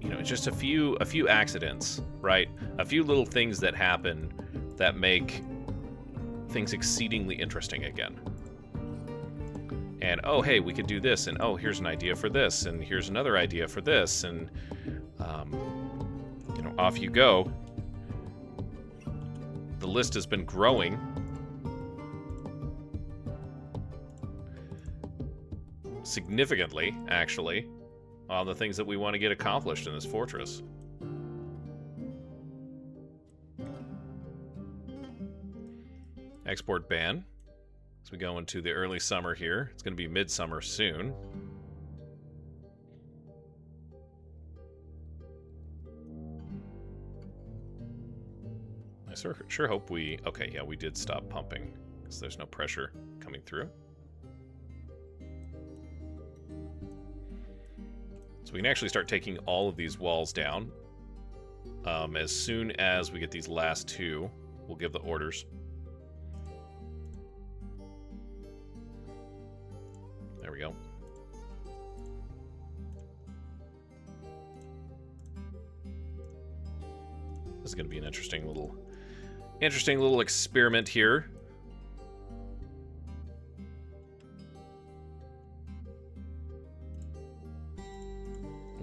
you know, just a few accidents, right? A few little things that happen that make things exceedingly interesting again. And, oh, hey, we could do this, and oh, here's an idea for this, and here's another idea for this, and, you know, off you go. The list has been growing. Significantly, actually, on the things that we want to get accomplished in this fortress. Export ban. As we go into the early summer here. It's going to be midsummer soon. I sure hope we... Okay, yeah, we did stop pumping, because there's no pressure coming through. So we can actually start taking all of these walls down. As soon as we get these last 2, we'll give the orders. There we go. This is going to be an interesting little experiment here.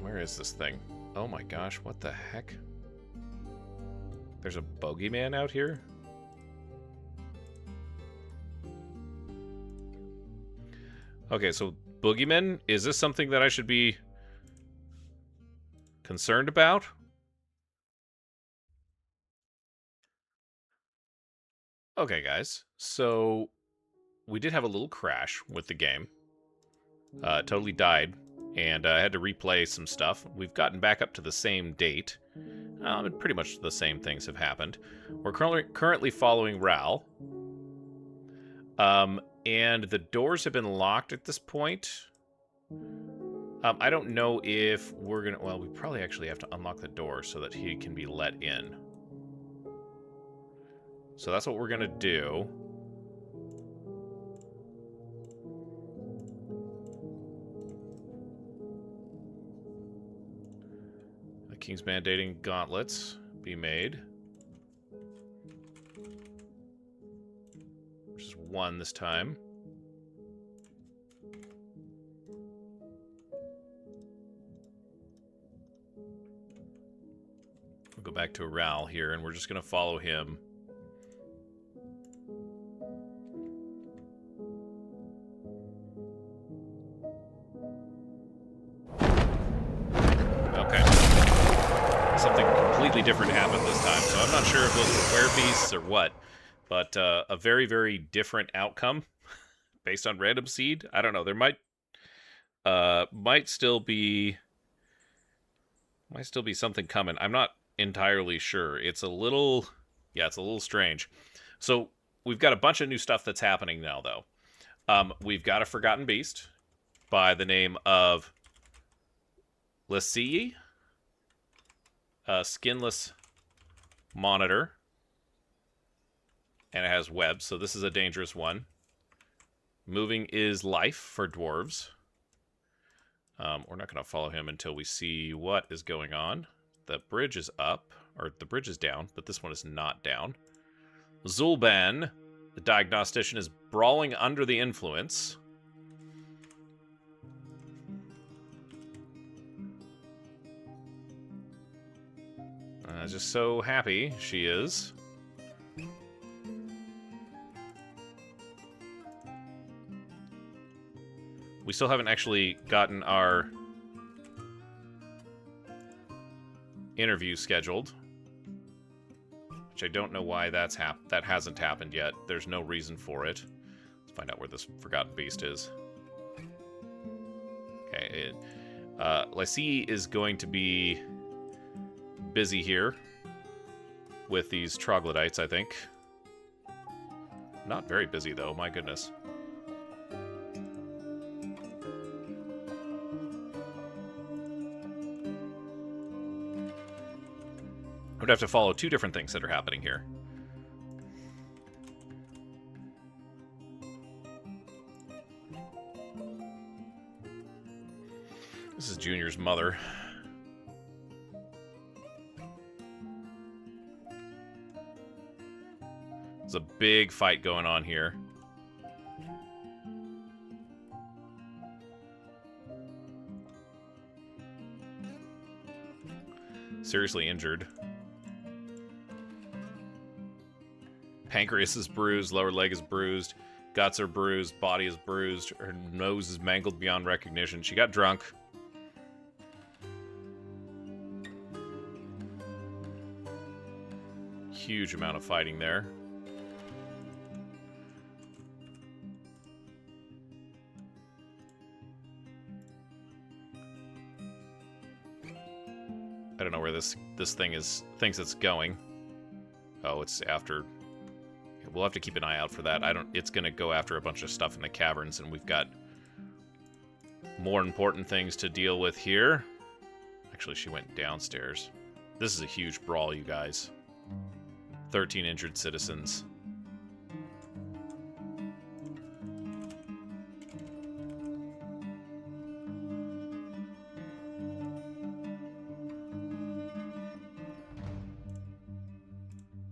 Where is this thing? Oh my gosh, what the heck? There's a bogeyman out here? Okay, so boogeymen, is this something that I should be concerned about? Okay, guys, so we did have a little crash with the game. Totally died, and I had to replay some stuff. We've gotten back up to the same date. And pretty much the same things have happened. We're currently following Ral. And the doors have been locked at this point. I don't know if we're gonna... Well, we probably actually have to unlock the door so that he can be let in. So that's what we're gonna do. The King's mandating gauntlets be made. Which is 1 this time. We'll go back to Ral here, and we're just gonna follow him. Something completely different happened this time, so I'm not sure if those were beasts or what, but a very, very different outcome based on random seed. I don't know. There might still be something coming. I'm not entirely sure. It's a little strange. So we've got a bunch of new stuff that's happening now, though. We've got a forgotten beast by the name of Anvilseal. Skinless monitor, and it has webs, so this is a dangerous one. Moving is life for dwarves. We're not going to follow him until we see what is going on. The bridge is up, or the bridge is down, but this one is not down. Zulban, the diagnostician, is brawling under the influence. Just so happy she is. We still haven't actually gotten our interview scheduled, which I don't know why that hasn't happened yet. There's no reason for it. Let's find out where this forgotten beast is. Okay, Lycée is going to be busy here with these troglodytes, I think. Not very busy, though. My goodness. I would have to follow 2 different things that are happening here. This is Junior's mother. There's a big fight going on here. Seriously injured. Pancreas is bruised, lower leg is bruised, guts are bruised, body is bruised, her nose is mangled beyond recognition. She got drunk. Huge amount of fighting there. I don't know where this thing thinks it's going. Oh, it's after. We'll have to keep an eye out for that. It's gonna go after a bunch of stuff in the caverns, and we've got more important things to deal with here. Actually, she went downstairs. This is a huge brawl, you guys. 13 injured citizens.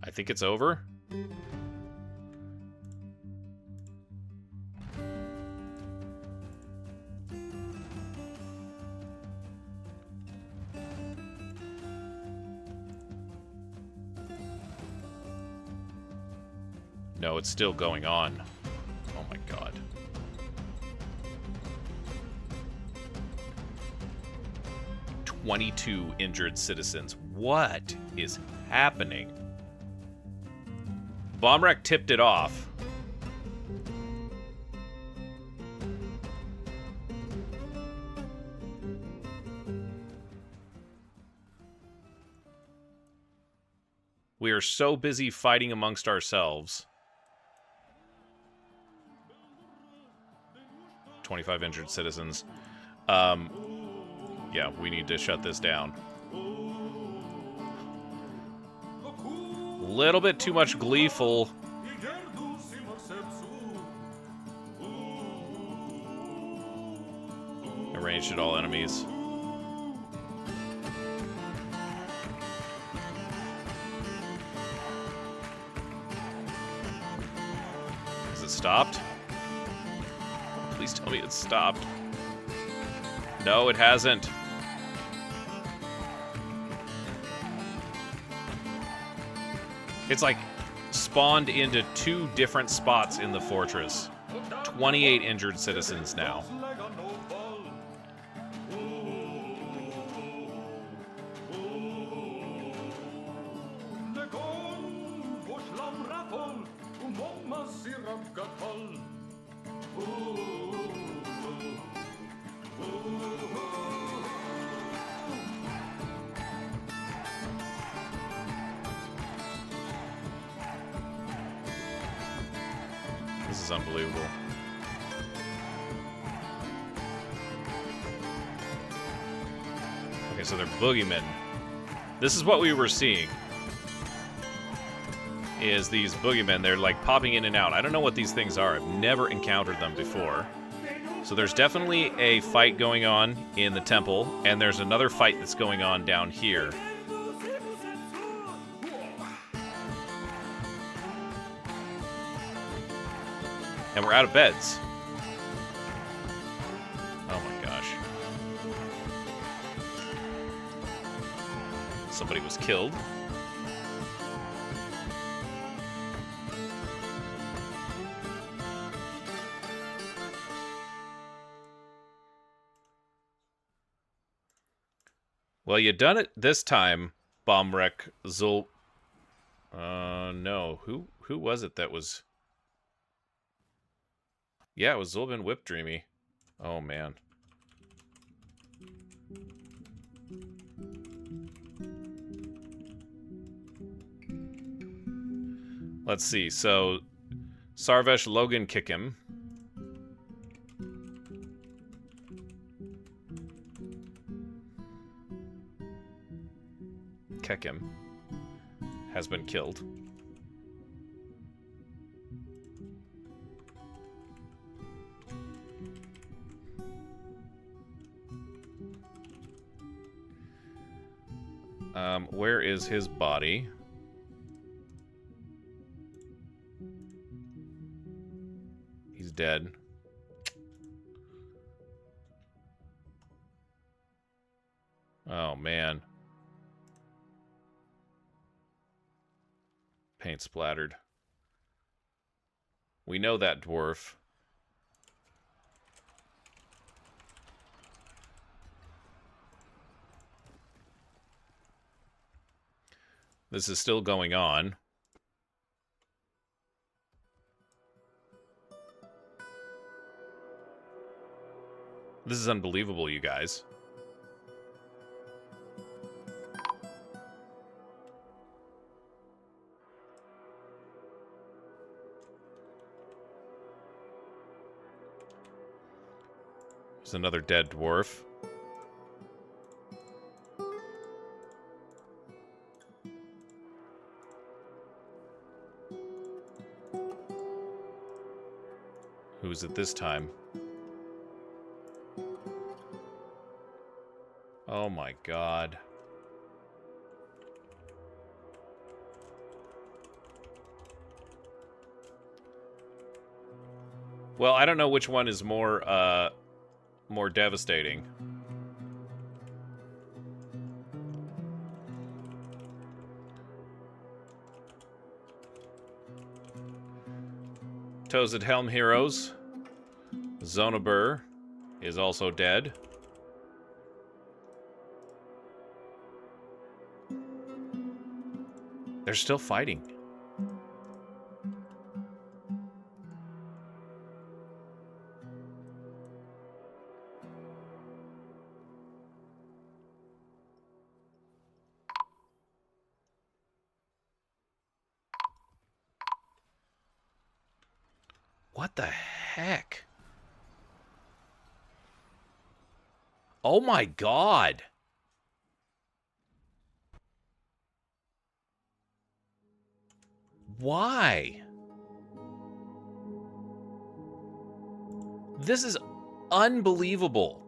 I think it's over. No, it's still going on. Oh my god. "22 injured citizens. What is happening?" Bomb wreck tipped it off. We are so busy fighting amongst ourselves. 25 injured citizens. Yeah, we need to shut this down. Little bit too much gleeful. Arranged at all enemies. Is it stopped? Please tell me it's stopped. No, it hasn't. It's like spawned into 2 different spots in the fortress. 28 injured citizens now. This is unbelievable. Okay, so they're boogeymen. This is what we were seeing. Is these boogeymen, they're like popping in and out. I don't know what these things are. I've never encountered them before. So there's definitely a fight going on in the temple, and there's another fight that's going on down here. And we're out of beds. Oh my gosh. Somebody was killed. Well, you done it this time, Bombwreck Zul. No. Who was it that was... Yeah, it was Zulbin Whipdreamy. Oh, man. Let's see. So, Sarvesh Logan Kickham. Keckham has been killed. Where is his body? He's dead. Oh, man. Paint splattered. We know that dwarf. This is still going on. This is unbelievable, you guys. There's another dead dwarf. Who's it this time? Oh my god. Well, I don't know which one is more devastating. Toes at Helm Heroes. Zonabur is also dead. They're still fighting. What the heck? Oh my god. Why? This is unbelievable.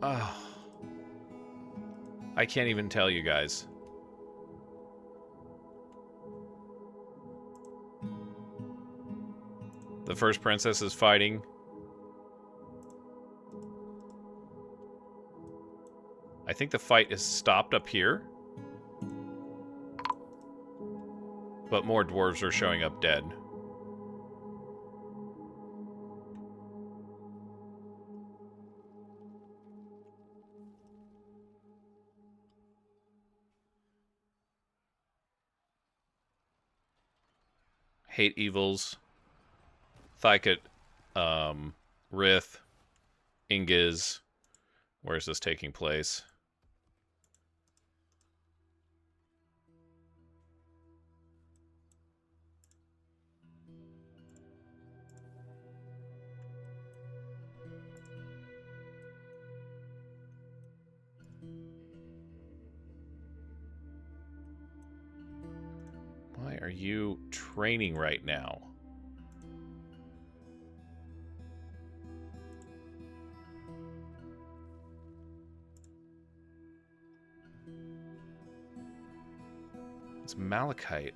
Oh. I can't even tell you guys. The first princess is fighting. I think the fight is stopped up here. But more dwarves are showing up dead. Hate Evils. Thykot. Rith. Ingiz. Where is this taking place? Why are you training right now? It's Malachite.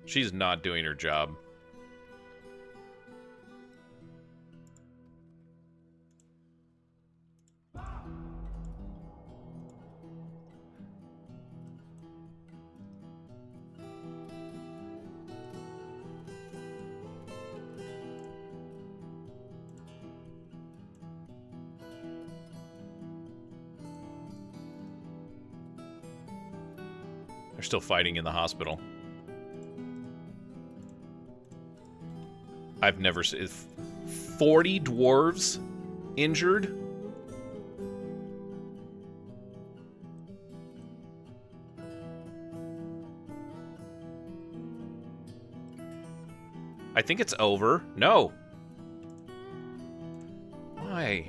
She's not doing her job. They're still fighting in the hospital. I've never seen 40 dwarves injured. I think it's over. No. Why?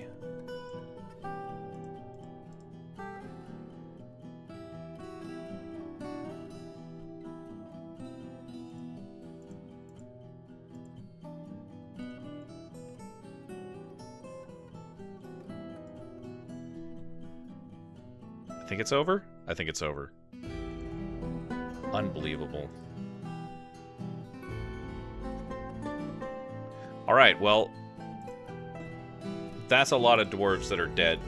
I think it's over? I think it's over. Unbelievable. Alright, well, that's a lot of dwarves that are dead.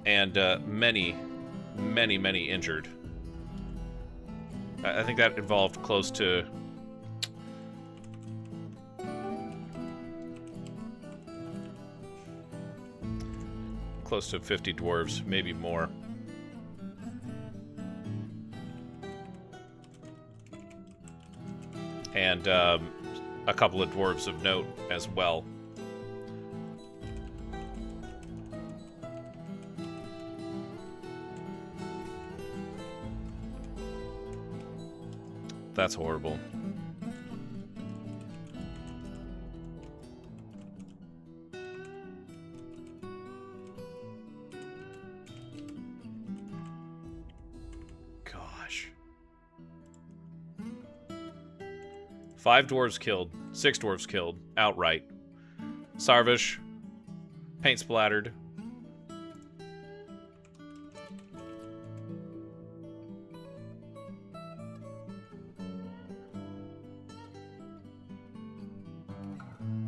And many, many, many injured. I think that involved close to... close to 50 dwarves, maybe more. And a couple of dwarves of note as well. That's horrible. Gosh. 5 dwarves killed. 6 dwarves killed. Outright. Sarvish. Paint splattered.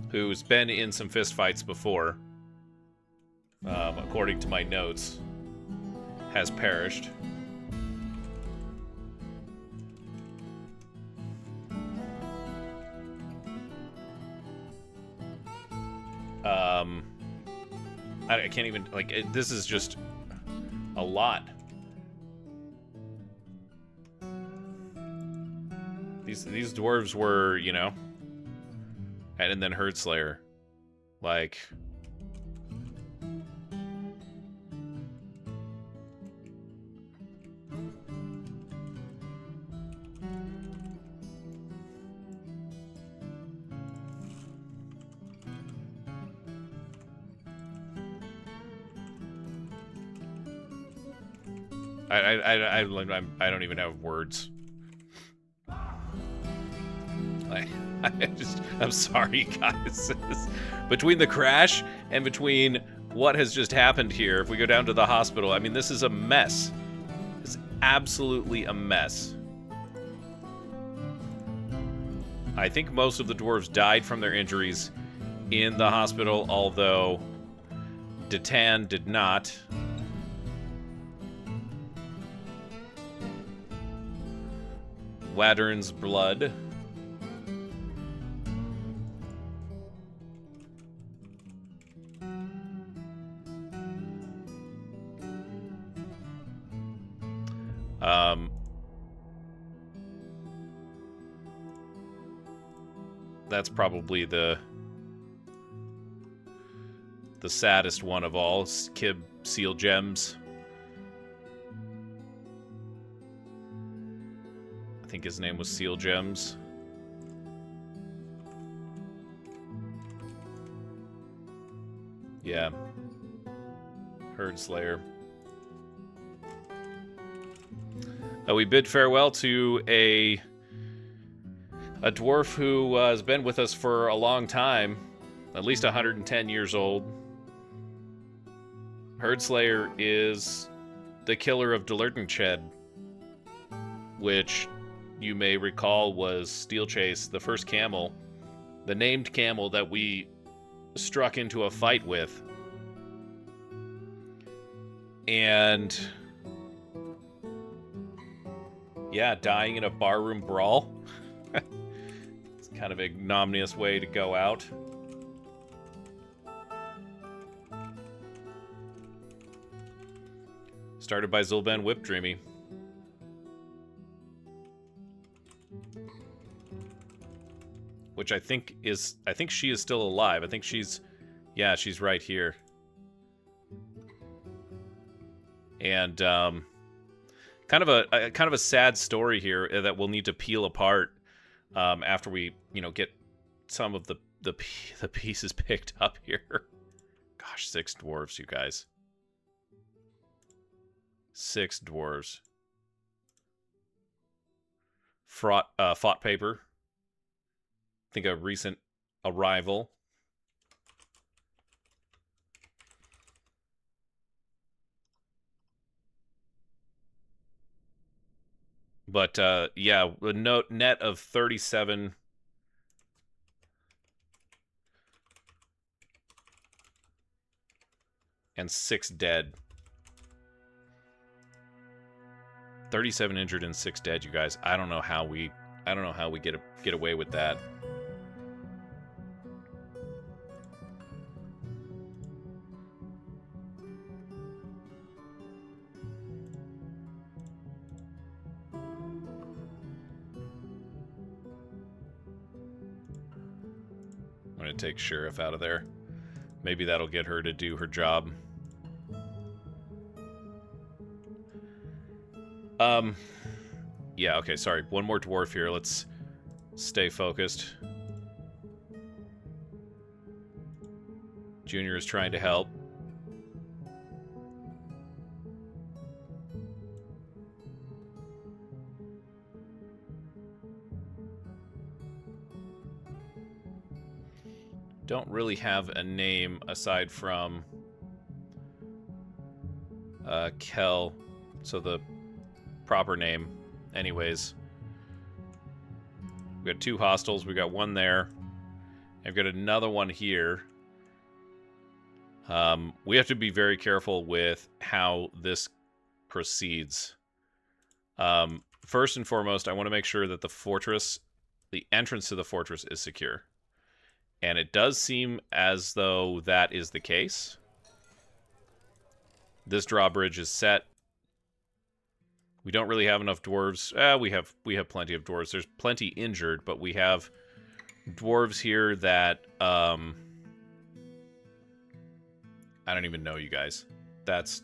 Who's been in some fistfights before, according to my notes, has perished. I can't even, like, this is just a lot. These dwarves were, you know, and then Herdslayer. Like, I don't even have words. I'm sorry, guys. Between the crash and between what has just happened here, if we go down to the hospital, I mean, this is a mess. It's absolutely a mess. I think most of the dwarves died from their injuries in the hospital, although Detan did not. Waddern's blood. That's probably the saddest one of all. Kib Seal Gems. I think his name was Seal Gems. Yeah. Herdslayer. We bid farewell to a dwarf who has been with us for a long time, at least 110 years old. Herdslayer is the killer of Delertenshed, which you may recall was Steelchase, the first camel, the named camel that we struck into a fight with. And yeah, dying in a barroom brawl. It's kind of an ignominious way to go out. Started by Zulban Whipdreamy. Which I think she is still alive. I think she's right here. And kind of a sad story here that we'll need to peel apart after we, get some of the pieces picked up here. Gosh, 6 dwarves, you guys. 6 dwarves. Fought paper. I think a recent arrival. But yeah, a net of 37. And 6 dead. 37 injured and 6 dead, you guys. I don't know how we get away with that. I'm going to take Sheriff out of there. Maybe that'll get her to do her job. Yeah, okay, sorry. One more dwarf here. Let's stay focused. Junior is trying to help. Don't really have a name aside from Kel, so the proper name. Anyways, we got 2 hostiles. We got 1 there. I've got another one here. We have to be very careful with how this proceeds. First and foremost, I want to make sure that the entrance to the fortress is secure. And it does seem as though that is the case. This drawbridge is set. We don't really have enough dwarves. We have plenty of dwarves. There's plenty injured, but we have dwarves here that I don't even know, you guys. That's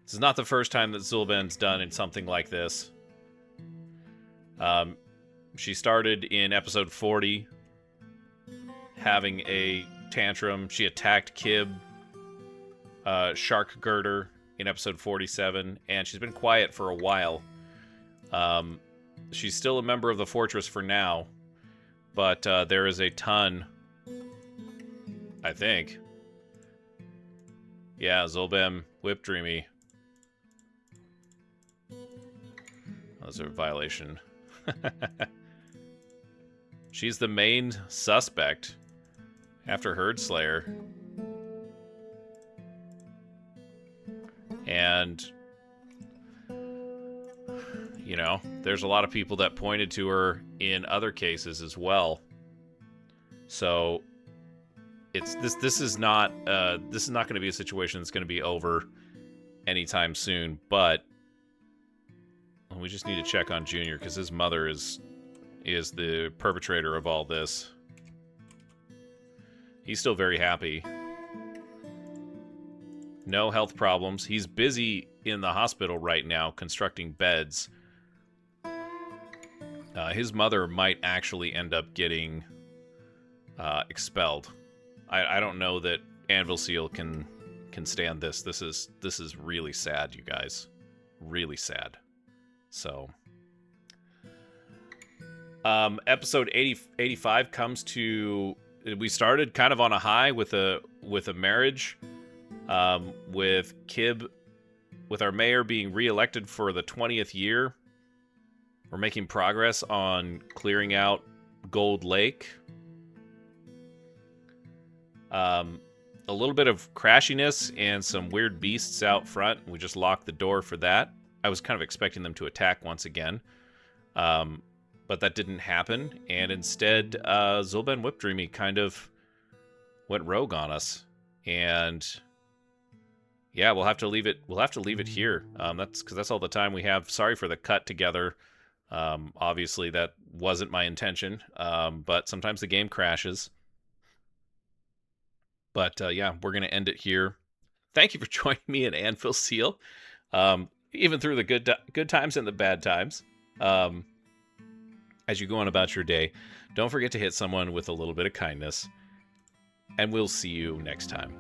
This is not the first time that Zulben's done in something like this. She started in episode 40 having a tantrum. She attacked Kib, Shark Girder in episode 47, and she's been quiet for a while. She's still a member of the fortress for now, but there is a ton, I think. Yeah, Zulbem, Whip Dreamy. Those are a violation. She's the main suspect after Herdslayer. And, you know, there's a lot of people that pointed to her in other cases as well. So it's this is not going to be a situation that's going to be over anytime soon, but we just need to check on Junior because his mother is the perpetrator of all this. He's still very happy. No health problems. He's busy in the hospital right now constructing beds. His mother might actually end up getting expelled. I don't know that Anvilseal can stand this. This is really sad, you guys. Really sad. So, episode 85 comes to. We started kind of on a high with a marriage, with Kib, with our mayor being reelected for the 20th year. We're making progress on clearing out Gold Lake. A little bit of crashiness and some weird beasts out front. We just locked the door for that. I was kind of expecting them to attack once again. But that didn't happen. And instead, Zulben Whipdreamy kind of went rogue on us. And yeah, we'll have to leave it here. That's because that's all the time we have. Sorry for the cut together. Obviously, that wasn't my intention. But sometimes the game crashes. But yeah, we're going to end it here. Thank you for joining me in Anvilseal. Even through the good times and the bad times. As you go on about your day, don't forget to hit someone with a little bit of kindness. And we'll see you next time.